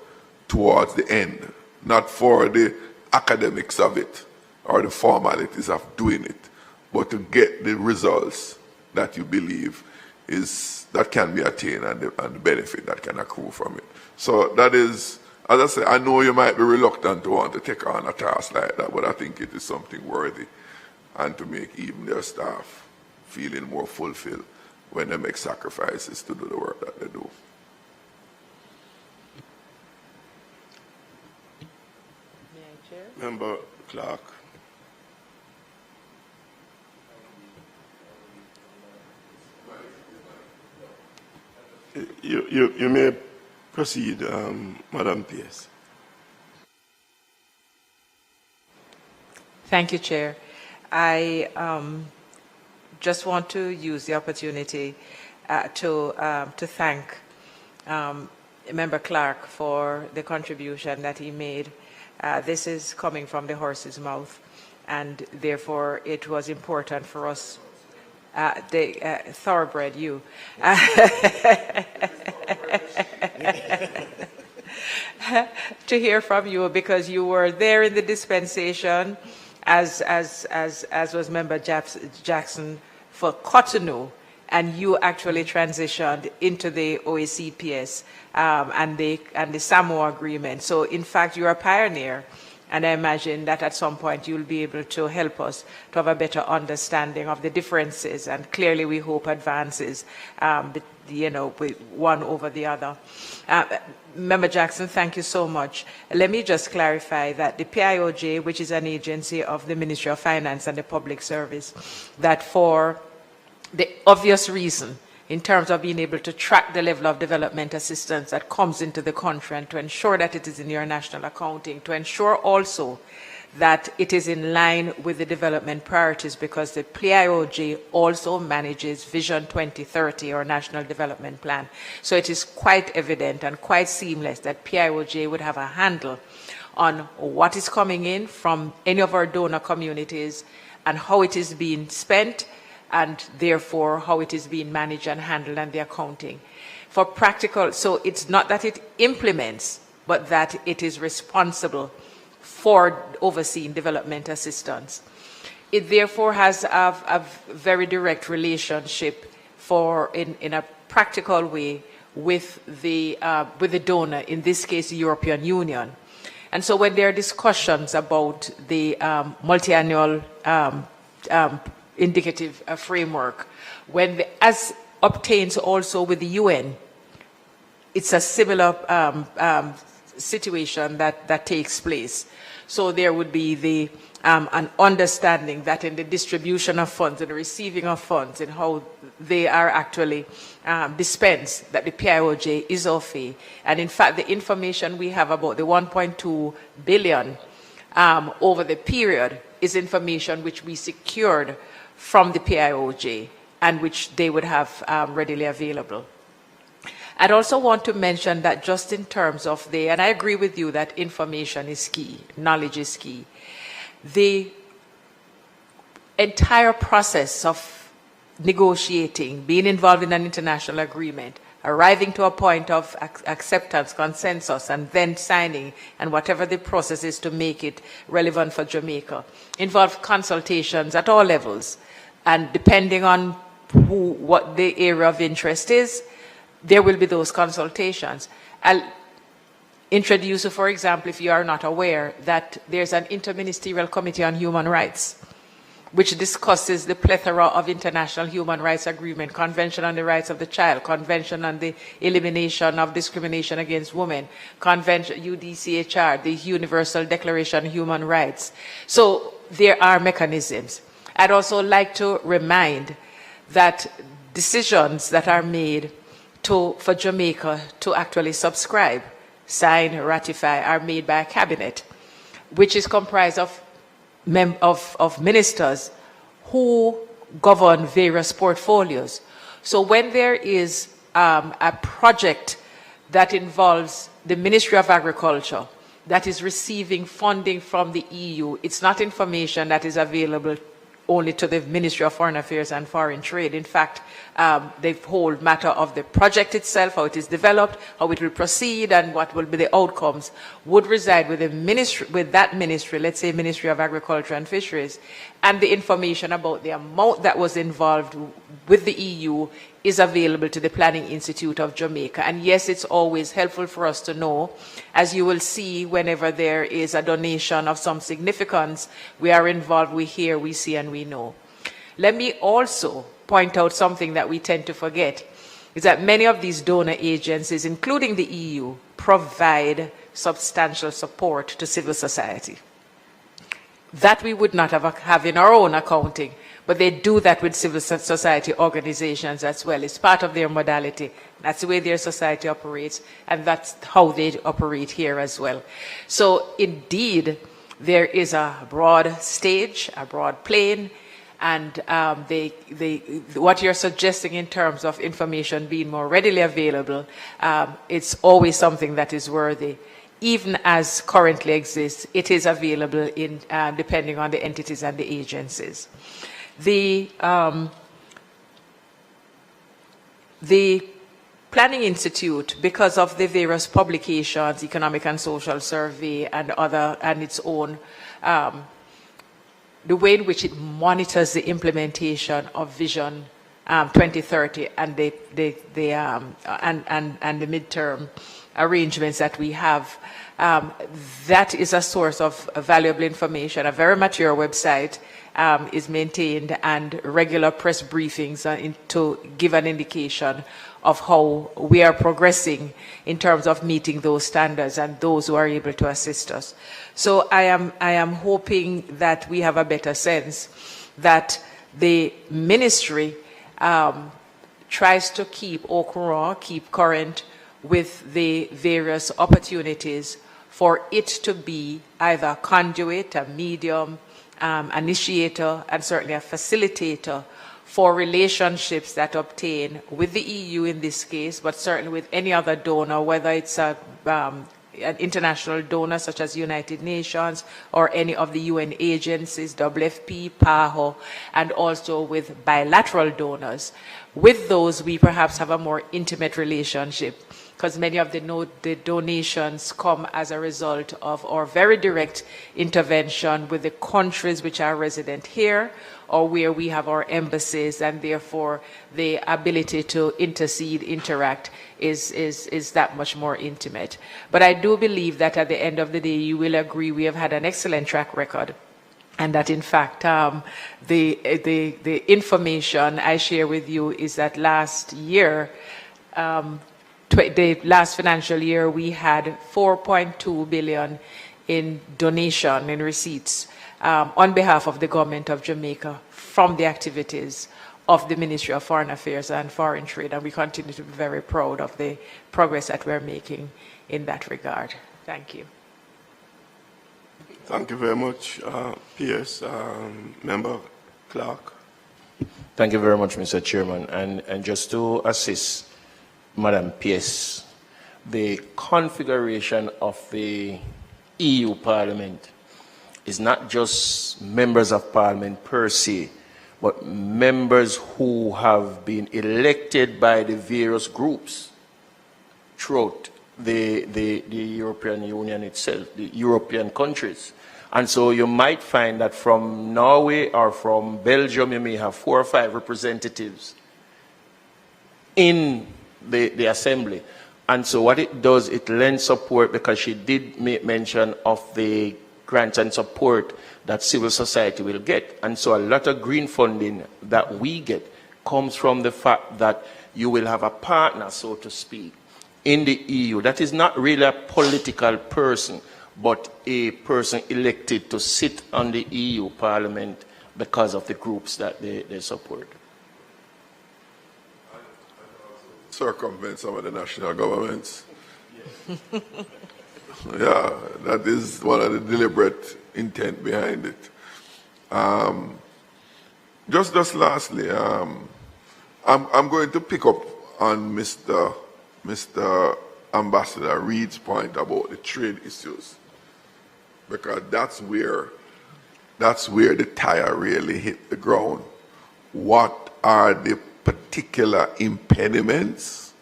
towards the end, not for the academics of it or the formalities of doing it, but to get the results that you believe that can be attained and the benefit that can accrue from it. So that is, as I say, I know you might be reluctant to want to take on a task like that, but I think it is something worthy and to make even their staff feeling more fulfilled when they make sacrifices to do the work that they do. May I, Chair? Member Clark. You may proceed, Madam Pierce. Thank you, Chair. I just want to use the opportunity to thank Member Clark for the contribution that he made. This is coming from the horse's mouth, and therefore it was important for us, the thoroughbred you, to hear from you, because you were there in the dispensation, as was Member Jackson for Cotonou, and you actually transitioned into the OACPS and the Samoa Agreement. So in fact, you're a pioneer, and I imagine that at some point you'll be able to help us to have a better understanding of the differences, and clearly we hope advances, with one over the other. Member Jackson, thank you so much. Let me just clarify that the PIOJ, which is an agency of the Ministry of Finance and the Public Service, that for the obvious reason in terms of being able to track the level of development assistance that comes into the country and to ensure that it is in your national accounting, to ensure also that it is in line with the development priorities, because the PIOJ also manages Vision 2030, or National Development Plan. So it is quite evident and quite seamless that PIOJ would have a handle on what is coming in from any of our donor communities and how it is being spent, and therefore how it is being managed and handled, and the accounting. For practical, so it's not that it implements, but that it is responsible for overseeing development assistance. It therefore has a very direct relationship in a practical way with the donor, in this case the European Union. And so when there are discussions about the multi-annual indicative framework, as obtains also with the UN, it's a similar situation that takes place. So there would be an understanding that in the distribution of funds and the receiving of funds and how they are actually dispensed, that the PIOJ is off. And in fact, the information we have about the 1.2 billion over the period is information which we secured from the PIOJ and which they would have readily available. I'd also want to mention that just in terms of and I agree with you that information is key, knowledge is key. The entire process of negotiating, being involved in an international agreement, arriving to a point of acceptance, consensus, and then signing, and whatever the process is to make it relevant for Jamaica, involves consultations at all levels. And depending on what the area of interest is, there will be those consultations. I'll introduce you, for example, if you are not aware, that there's an Interministerial Committee on Human Rights, which discusses the plethora of international human rights agreement, Convention on the Rights of the Child, Convention on the Elimination of Discrimination Against Women, Convention, UDCHR, the Universal Declaration of Human Rights. So there are mechanisms. I'd also like to remind that decisions that are made for Jamaica to actually subscribe, sign, ratify, are made by a cabinet, which is comprised of ministers who govern various portfolios. So when there is a project that involves the Ministry of Agriculture that is receiving funding from the EU, it's not information that is available only to the Ministry of Foreign Affairs and Foreign Trade. In fact, the whole matter of the project itself, how it is developed, how it will proceed, and what will be the outcomes would reside with the ministry, with that ministry, let's say Ministry of Agriculture and Fisheries, and the information about the amount that was involved with the EU is available to the Planning Institute of Jamaica. And yes, it's always helpful for us to know. As you will see, whenever there is a donation of some significance, we are involved, we hear, we see, and we know. Let me also point out something that we tend to forget, is that many of these donor agencies, including the EU, provide substantial support to civil society. That we would not have in our own accounting, but they do that with civil society organizations as well. It's part of their modality. That's the way their society operates, and that's how they operate here as well. So indeed, there is a broad stage, a broad plane, and what you're suggesting in terms of information being more readily available, it's always something that is worthy. Even as currently exists, it is available in, depending on the entities and the agencies. The Planning Institute, because of the various publications, Economic and Social Survey and its own, the way in which it monitors the implementation of Vision 2030 and the midterm arrangements that we have, that is a source of valuable information. A very mature website is maintained, and regular press briefings to give an indication of how we are progressing in terms of meeting those standards and those who are able to assist us. So I am hoping that we have a better sense that the ministry tries to keep au courant, keep current with the various opportunities for it to be either a conduit, a medium, initiator, and certainly a facilitator for relationships that obtain with the EU in this case, but certainly with any other donor, whether it's an international donor such as United Nations or any of the UN agencies, WFP, PAHO, and also with bilateral donors. With those, we perhaps have a more intimate relationship, because many of the donations come as a result of our very direct intervention with the countries which are resident here or where we have our embassies, and therefore the ability to intercede, interact is that much more intimate. But I do believe that at the end of the day, you will agree we have had an excellent track record, and that in fact the information I share with you is that last year, the last financial year, we had 4.2 billion in donation, in receipts, on behalf of the government of Jamaica from the activities of the Ministry of Foreign Affairs and Foreign Trade, and we continue to be very proud of the progress that we're making in that regard. Thank you. Thank you very much, PS, Member Clark. Thank you very much, Mr. Chairman. And just to assist Madam PS, the configuration of the EU Parliament is not just members of Parliament per se, but members who have been elected by the various groups throughout the European Union itself, the European countries. And so you might find that from Norway or from Belgium, you may have 4 or 5 representatives in the assembly. And so what it does, it lends support, because she did make mention of the grants and support that civil society will get. And so a lot of green funding that we get comes from the fact that you will have a partner, so to speak, in the EU that is not really a political person, but a person elected to sit on the EU Parliament because of the groups that they support. Circumvent some of the national governments. Yeah, that is one of the deliberate intent behind it. Just lastly, I'm going to pick up on Mr. Ambassador Reid's point about the trade issues, because that's where the tire really hit the ground. What are the particular impediments,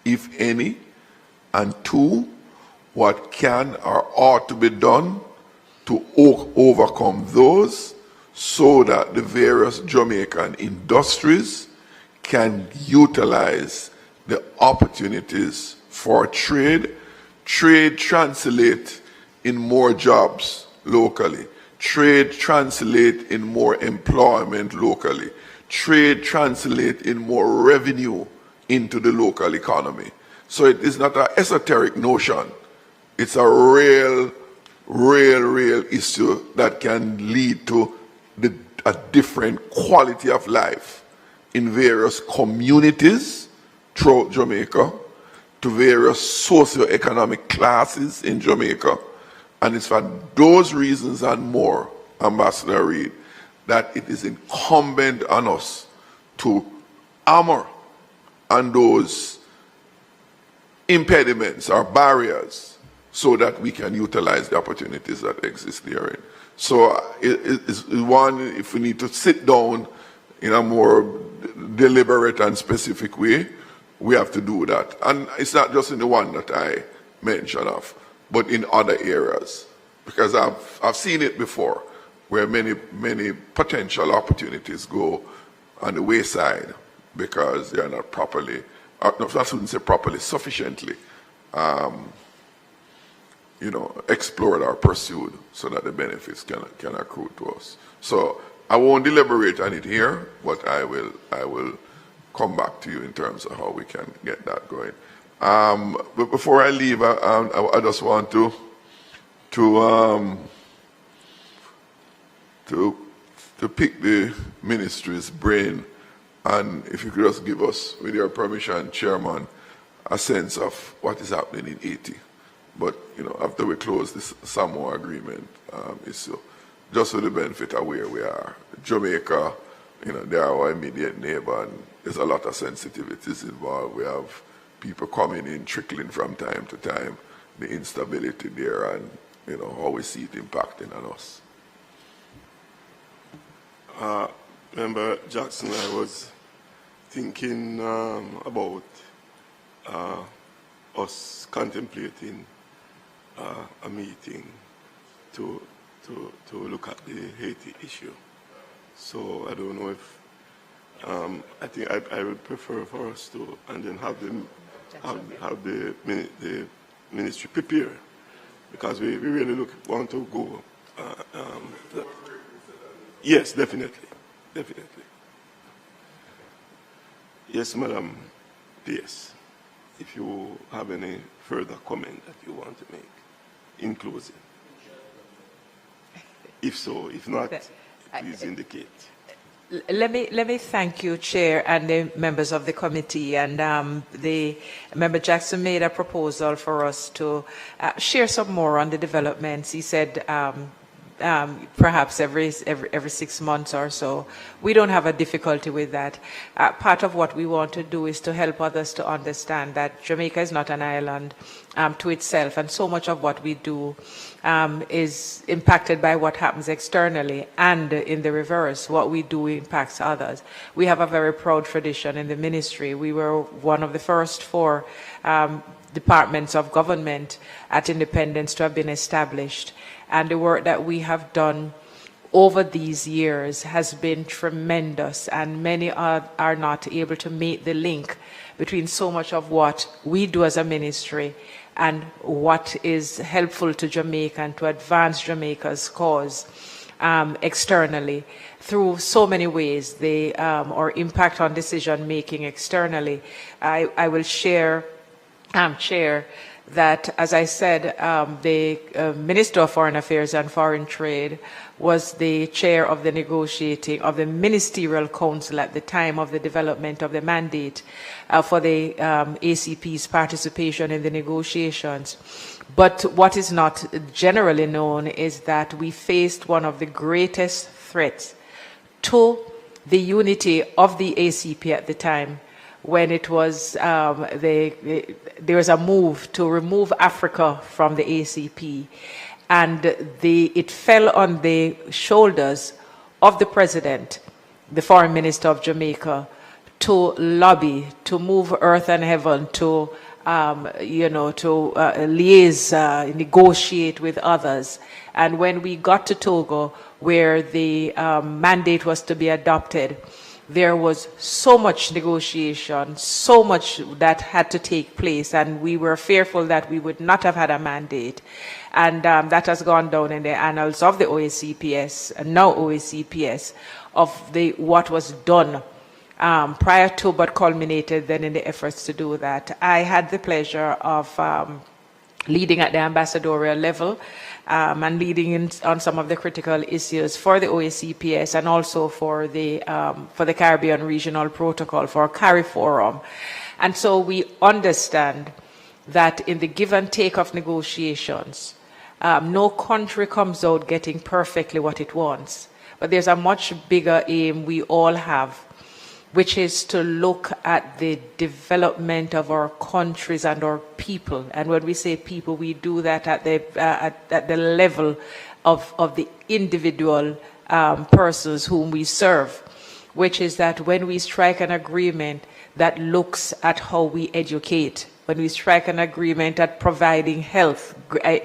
if any? And two, what can or ought to be done to overcome those so that the various Jamaican industries can utilize the opportunities for trade. Trade translate in more jobs locally. Trade translate in more employment locally. Trade translate in more revenue into the local economy. So it is not an esoteric notion. It's a real issue that can lead to a different quality of life in various communities throughout Jamaica, to various socio-economic classes in Jamaica. And it's for those reasons and more, Ambassador Reid, that it is incumbent on us to hammer on those impediments or barriers so that we can utilize the opportunities that exist therein. So it's one, if we need to sit down in a more deliberate and specific way, we have to do that. And it's not just in the one that I mentioned of, but in other areas. Because I've seen it before, where many potential opportunities go on the wayside because they are not properly, I shouldn't say properly, sufficiently explored or pursued so that the benefits can accrue to us. So I won't deliberate on it here, but I will come back to you in terms of how we can get that going. But before I leave, I just want to pick the ministry's brain, and if you could just give us, with your permission, Chairman, a sense of what is happening in Haiti. But after we close this Samoa agreement issue, just for the benefit of where we are, Jamaica, they are our immediate neighbor, and there's a lot of sensitivities involved. We have people coming in, trickling from time to time, the instability there, and how we see it impacting on us. Member Jackson, I was thinking about us contemplating a meeting to look at the Haiti issue. So I don't know if I think I would prefer for us to, and then have the ministry prepare, because we really want to go. Yes, definitely. Yes, Madam PS, if you have any further comment that you want to make in closing. If so, if not, please indicate. Let me thank you, Chair, and the members of the committee. And the Member Jackson made a proposal for us to share some more on the developments. He said perhaps every 6 months or so. We don't have a difficulty with that. Part of what we want to do is to help others to understand that Jamaica is not an island to itself, and so much of what we do is impacted by what happens externally, and in the reverse, what we do impacts others. We have a very proud tradition in the ministry. We were one of the first 4 departments of government at independence to have been established. And the work that we have done over these years has been tremendous, and many are not able to make the link between so much of what we do as a ministry and what is helpful to Jamaica and to advance Jamaica's cause externally through so many ways, or impact on decision making externally. I will share, Chair, that, as I said, the Minister of Foreign Affairs and Foreign Trade was the chair of the Ministerial Council at the time of the development of the mandate for the ACP's participation in the negotiations. But what is not generally known is that we faced one of the greatest threats to the unity of the ACP at the time, when it was there was a move to remove Africa from the ACP, and it fell on the shoulders of the president, the foreign minister of Jamaica, to lobby, to move earth and heaven, to liaise, negotiate with others. And when we got to Togo, where the mandate was to be adopted, there was so much negotiation, so much that had to take place, and we were fearful that we would not have had a mandate. And that has gone down in the annals of the OACPS, and now OACPS, of what was done prior to, but culminated then in the efforts to do that. I had the pleasure of leading at the ambassadorial level and leading on some of the critical issues for the OACPS and also for the Caribbean Regional Protocol, for CARI Forum. And so we understand that in the give and take of negotiations, no country comes out getting perfectly what it wants. But there's a much bigger aim we all have, which is to look at the development of our countries and our people. And when we say people, we do that at the level of the individual persons whom we serve, which is that when we strike an agreement that looks at how we educate, when we strike an agreement at providing health,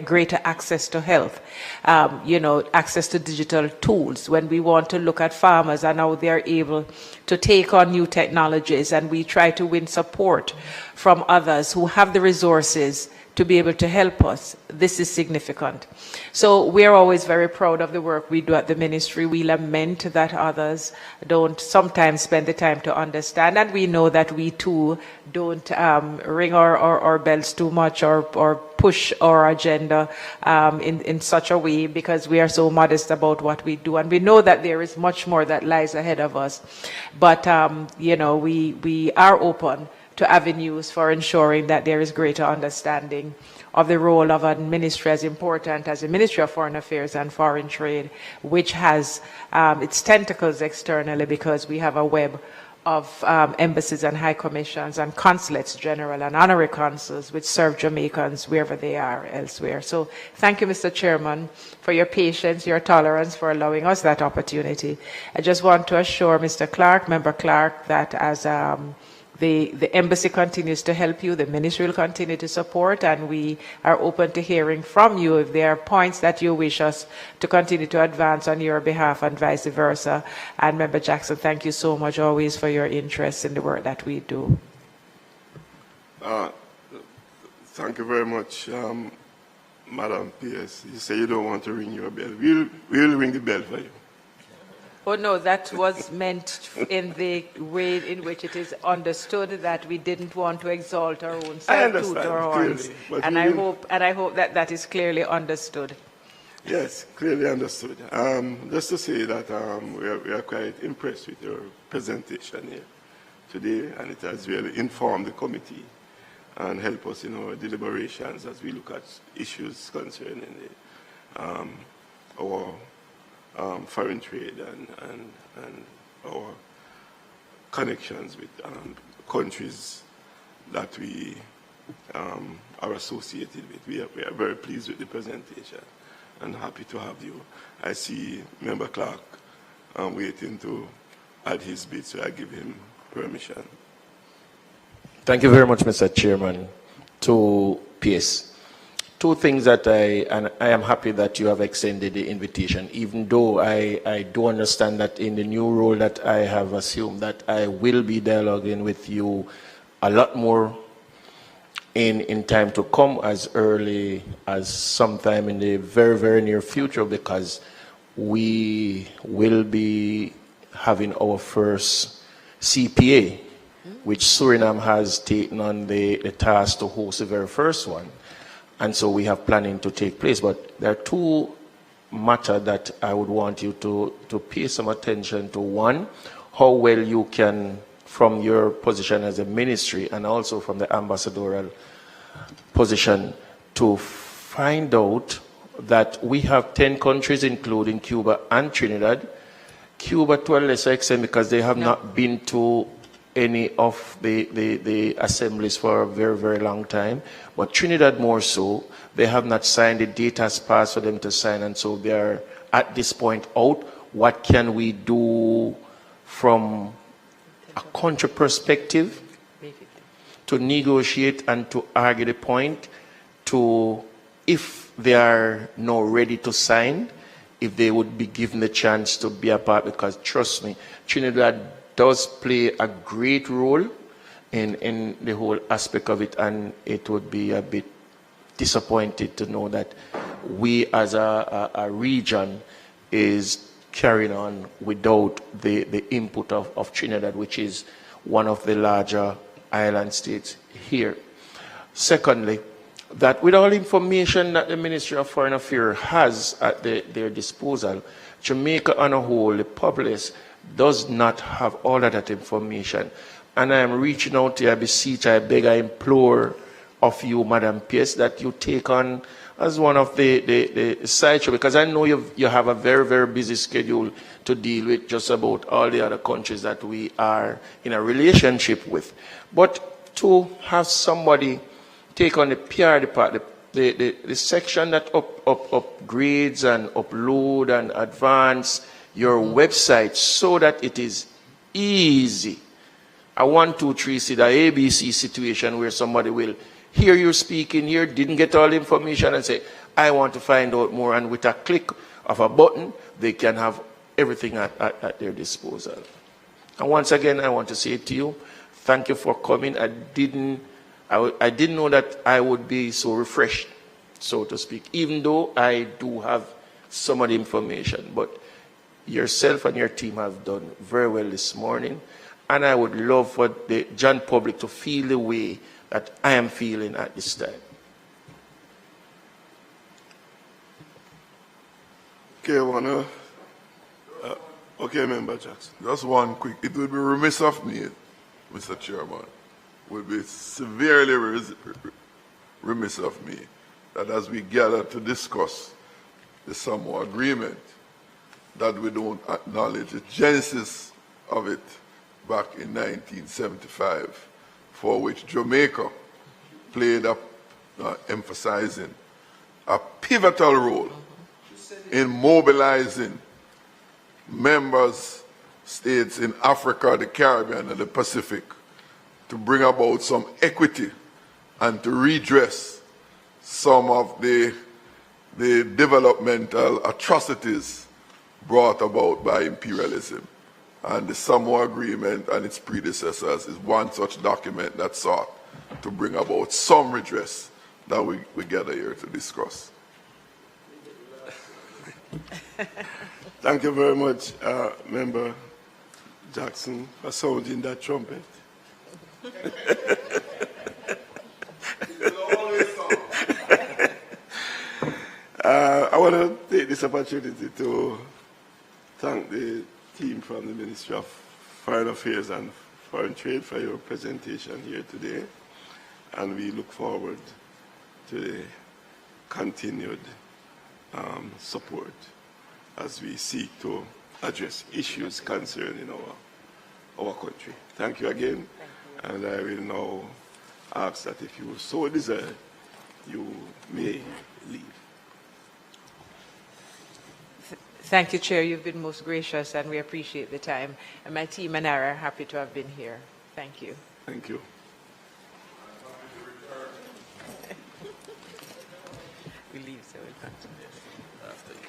greater access to health, access to digital tools, when we want to look at farmers and how they're able to take on new technologies, and we try to win support from others who have the resources to be able to help us, this is significant. So we're always very proud of the work we do at the ministry. We lament that others don't sometimes spend the time to understand, and we know that we too don't ring our bells too much or push our agenda in such a way, because we are so modest about what we do, and we know that there is much more that lies ahead of us. But we are open to avenues for ensuring that there is greater understanding of the role of a ministry as important as the Ministry of Foreign Affairs and Foreign Trade, which has its tentacles externally, because we have a web of embassies and high commissions and consulates general and honorary consuls which serve Jamaicans wherever they are elsewhere. So thank you, Mr. Chairman, for your patience, your tolerance, for allowing us that opportunity. I just want to assure Mr. Clark, Member Clark, that as the embassy continues to help you, the ministry will continue to support, and we are open to hearing from you if there are points that you wish us to continue to advance on your behalf and vice versa. And Member Jackson, thank you so much always for your interest in the work that we do. Thank you very much, Madam PS. You say you don't want to ring your bell. We'll ring the bell for you. Oh, no, that was meant in the way in which it is understood that we didn't want to exalt our own self-toot or horns. And I hope that that is clearly understood. Yes, clearly understood. Just to say that we are quite impressed with your presentation here today, and it has really informed the committee and helped us in our deliberations as we look at issues concerning our foreign trade and our connections with countries that we are associated with. We are very pleased with the presentation and happy to have you. I see Member Clark waiting to add his bit, so I give him permission. Thank you very much, Mr. Chairman. To PS. Two things that I am happy that you have extended the invitation, even though I do understand that in the new role that I have assumed that I will be dialoguing with you a lot more in time to come, as early as sometime in the very, very near future, because we will be having our first CPA, which Suriname has taken on the task to host the very first one. And so we have planning to take place. But there are two matters that I would want you to pay some attention to. One, how well you can, from your position as a ministry and also from the ambassadorial position, to find out that we have 10 countries, including Cuba and Trinidad, Cuba to a lesser extent because they have not been to any of the assemblies for a very, very long time. But Trinidad more so, they have not signed. The date has passed for them to sign, and so they are at this point out. What can we do from a country perspective to negotiate and to argue the point to, if they are now ready to sign, if they would be given the chance to be a part, because trust me, Trinidad does play a great role in the whole aspect of it, and it would be a bit disappointed to know that we as a region is carrying on without the input of Trinidad, which is one of the larger island states here. Secondly, that with all information that the Ministry of Foreign Affairs has at their disposal, Jamaica on a whole, the populace, does not have all of that information. And I am reaching out to you, I beseech, I beg, I implore of you, Madam Pierce, that you take on as one of the sideshow, because I know you have a very, very busy schedule to deal with just about all the other countries that we are in a relationship with. But to have somebody take on the PR department, the section that upgrades and upload and advance your website so that it is easy. A 1, 2, 3 see the ABC situation where somebody will hear you speaking here, didn't get all the information and say, I want to find out more, and with a click of a button, they can have everything at their disposal. And once again, I want to say to you, thank you for coming. I didn't know that I would be so refreshed, so to speak, even though I do have some of the information. But yourself and your team have done very well this morning. And I would love for the general public to feel the way that I am feeling at this time. Okay, okay, Member Jackson. Just one quick, it would be remiss of me, Mr. Chairman, would be severely remiss of me that as we gather to discuss the Samoa Agreement, that we don't acknowledge the genesis of it back in 1975, for which Jamaica played up, emphasizing a pivotal role in mobilizing members states in Africa, the Caribbean, and the Pacific to bring about some equity and to redress some of the developmental atrocities brought about by imperialism. And the Samoa Agreement and its predecessors is one such document that sought to bring about some redress that we gather here to discuss. Thank you very much, Member Jackson, for sounding that trumpet. I want to take this opportunity to thank the team from the Ministry of Foreign Affairs and Foreign Trade for your presentation here today. And we look forward to the continued support as we seek to address issues concerning our country. Thank you again. Thank you. And I will now ask that if you so desire, you may leave. Thank you, Chair. You've been most gracious, and we appreciate the time. And my team and I are happy to have been here. Thank you. Thank you. We leave, so we'll continue after you.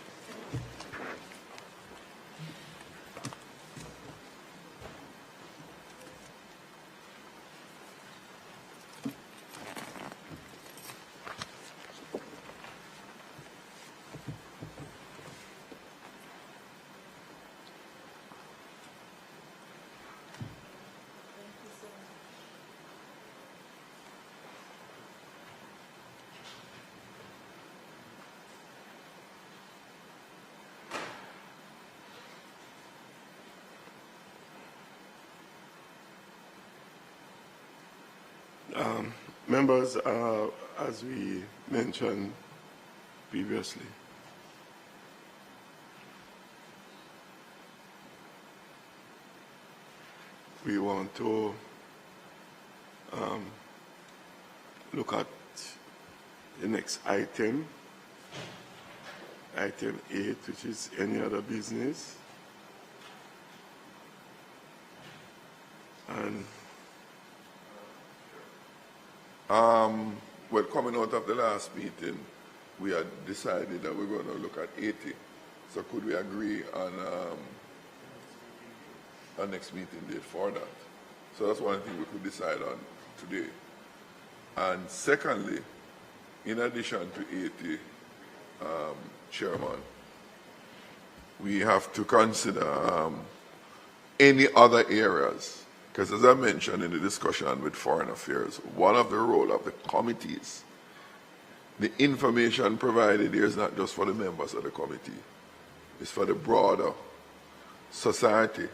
Members, as we mentioned previously, we want to look at the next item, item 8, which is any other business. And well, coming out of the last meeting, we had decided that we're going to look at 80. So could we agree on our next meeting date for that? So that's one thing we could decide on today. And secondly, in addition to 80, Chairman, we have to consider any other areas. Because as I mentioned in the discussion with Foreign Affairs, one of the role of the committees, the information provided here is not just for the members of the committee, it's for the broader society.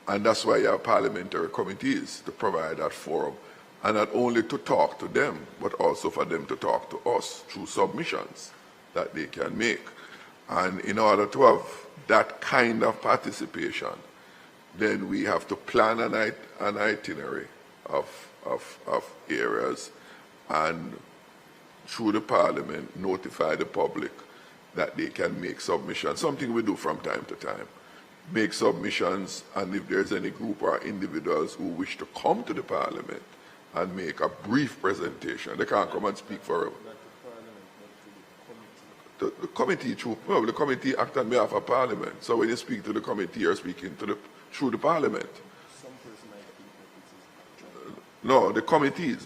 And that's why you have parliamentary committees to provide that forum. And not only to talk to them, but also for them to talk to us through submissions that they can make. And in order to have that kind of participation, then we have to plan an itinerary of areas and through the parliament notify the public that they can make submissions, something we do from time to time. Make submissions, and if there's any group or individuals who wish to come to the parliament and make a brief presentation, they can't come and speak forever. The committee, the committee acts on behalf of Parliament. So when you speak to the committee, you're speaking to through the Parliament. No, the committees.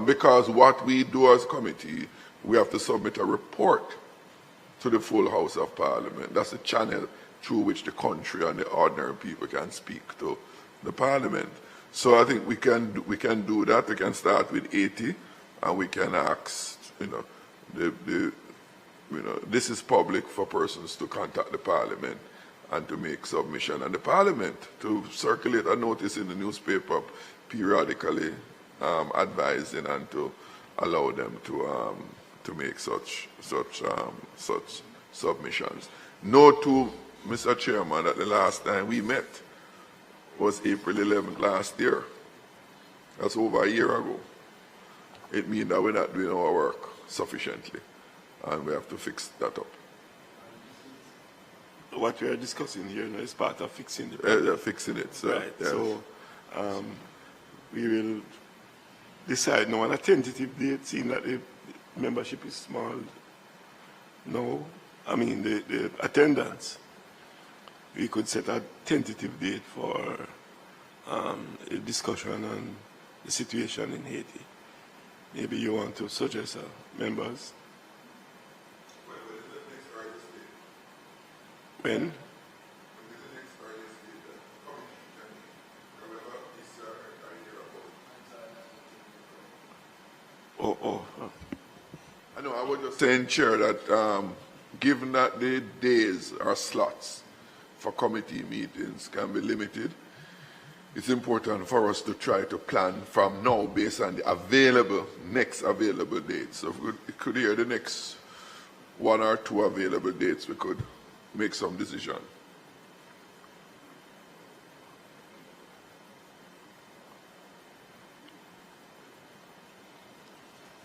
Because what we do as committee, we have to submit a report to the full House of Parliament. That's the channel through which the country and the ordinary people can speak to the Parliament. So I think we can do that. We can start with 80, and we can ask, this is public for persons to contact the Parliament and to make submission, and the Parliament to circulate a notice in the newspaper periodically, advising and to allow them to make such submissions. Note to Mr. Chairman that the last time we met was April 11th last year. That's over a year ago. It means that we're not doing our work sufficiently, and we have to fix that up. What we are discussing here now is part of fixing the fixing it. So, right. yes. So we will decide now on a tentative date, seeing that the membership is small. No, I mean the attendance. We could set a tentative date for a discussion on the situation in Haiti. Maybe you want to suggest members. When? I know, I was just saying, Chair, that given that the days or slots for committee meetings can be limited, it's important for us to try to plan from now based on the next available dates. So if we could hear the next 1 or 2 available dates, we could make some decision.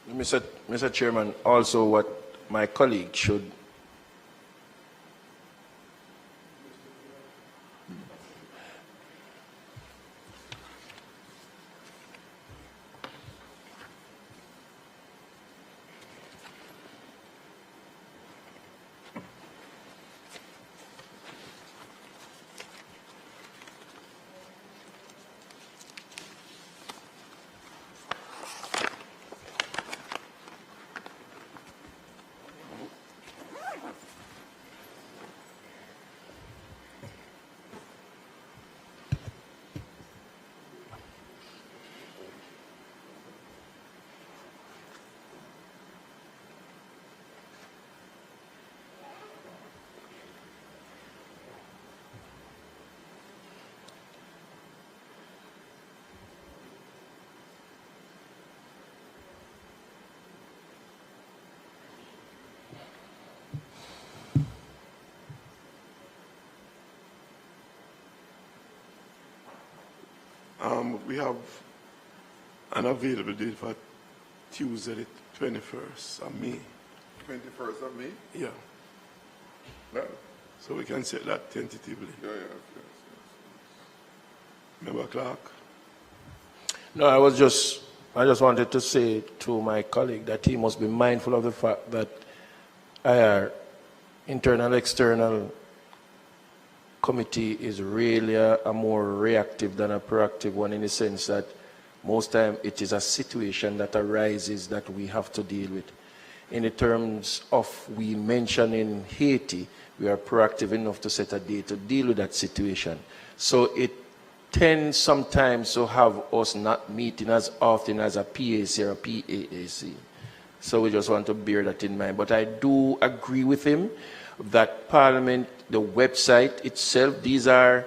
Mr. Chairman, also what my colleague should We have an available date for Tuesday, the 21st of May. 21st of May? Yeah. Yeah, So we can set that tentatively. yes. Member Clark? No, I just wanted to say to my colleague that he must be mindful of the fact that our internal external committee is really a more reactive than a proactive one, in the sense that most time it is a situation that arises that we have to deal with. In the terms of we mentioning Haiti, we are proactive enough to set a date to deal with that situation. So it tends sometimes to have us not meeting as often as a PAC or a PAAC. So we just want to bear that in mind. But I do agree with him that Parliament, the website itself, these are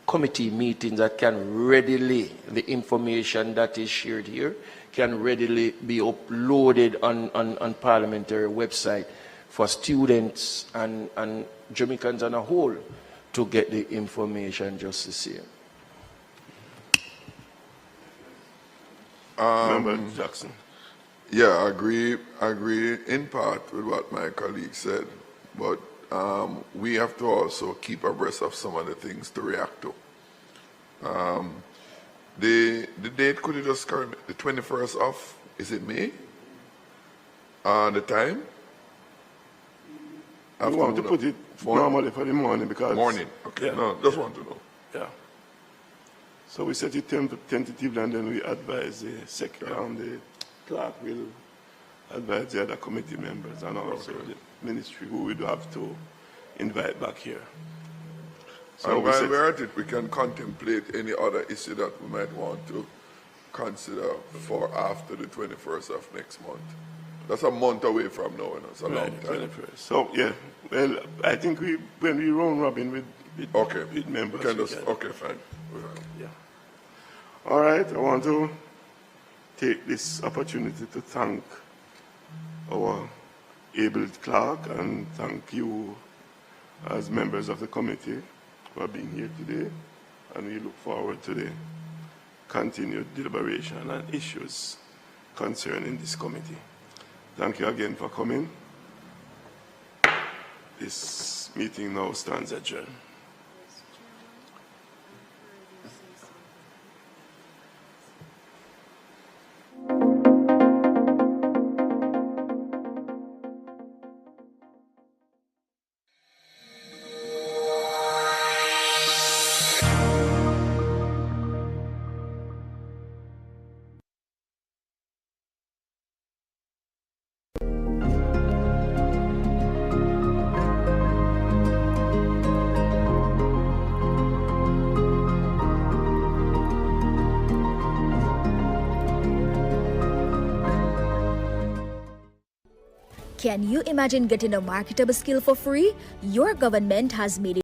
committee meetings that can readily, the information that is shared here, can readily be uploaded on parliamentary website for students and Jamaicans on a whole to get the information just the same. Member Jackson? Yeah, I agree in part with what my colleague said, but we have to also keep abreast of some of the things to react to. The date, could you just correct me? The 21st of, is it May? The time? We want to put it normally for the morning because... Morning, okay. Yeah. No, just want to know. Yeah. So we set it tentatively and then we advise the secretary, the clerk will advise the other committee members and also the ministry who we do have to invite back here. So And while we're at it, we can contemplate any other issue that we might want to consider for after the 21st of next month. That's a month away from now, and it's a long time. 21st. So, yeah, well, I think when we round robin with members. We can just, okay, fine. Yeah. All right, I want to take this opportunity to thank our able clerk and thank you as members of the committee for being here today, and we look forward to the continued deliberation and issues concerning this committee. Thank you again for coming. This meeting now stands adjourned. Can you imagine getting a marketable skill for free? Your government has made it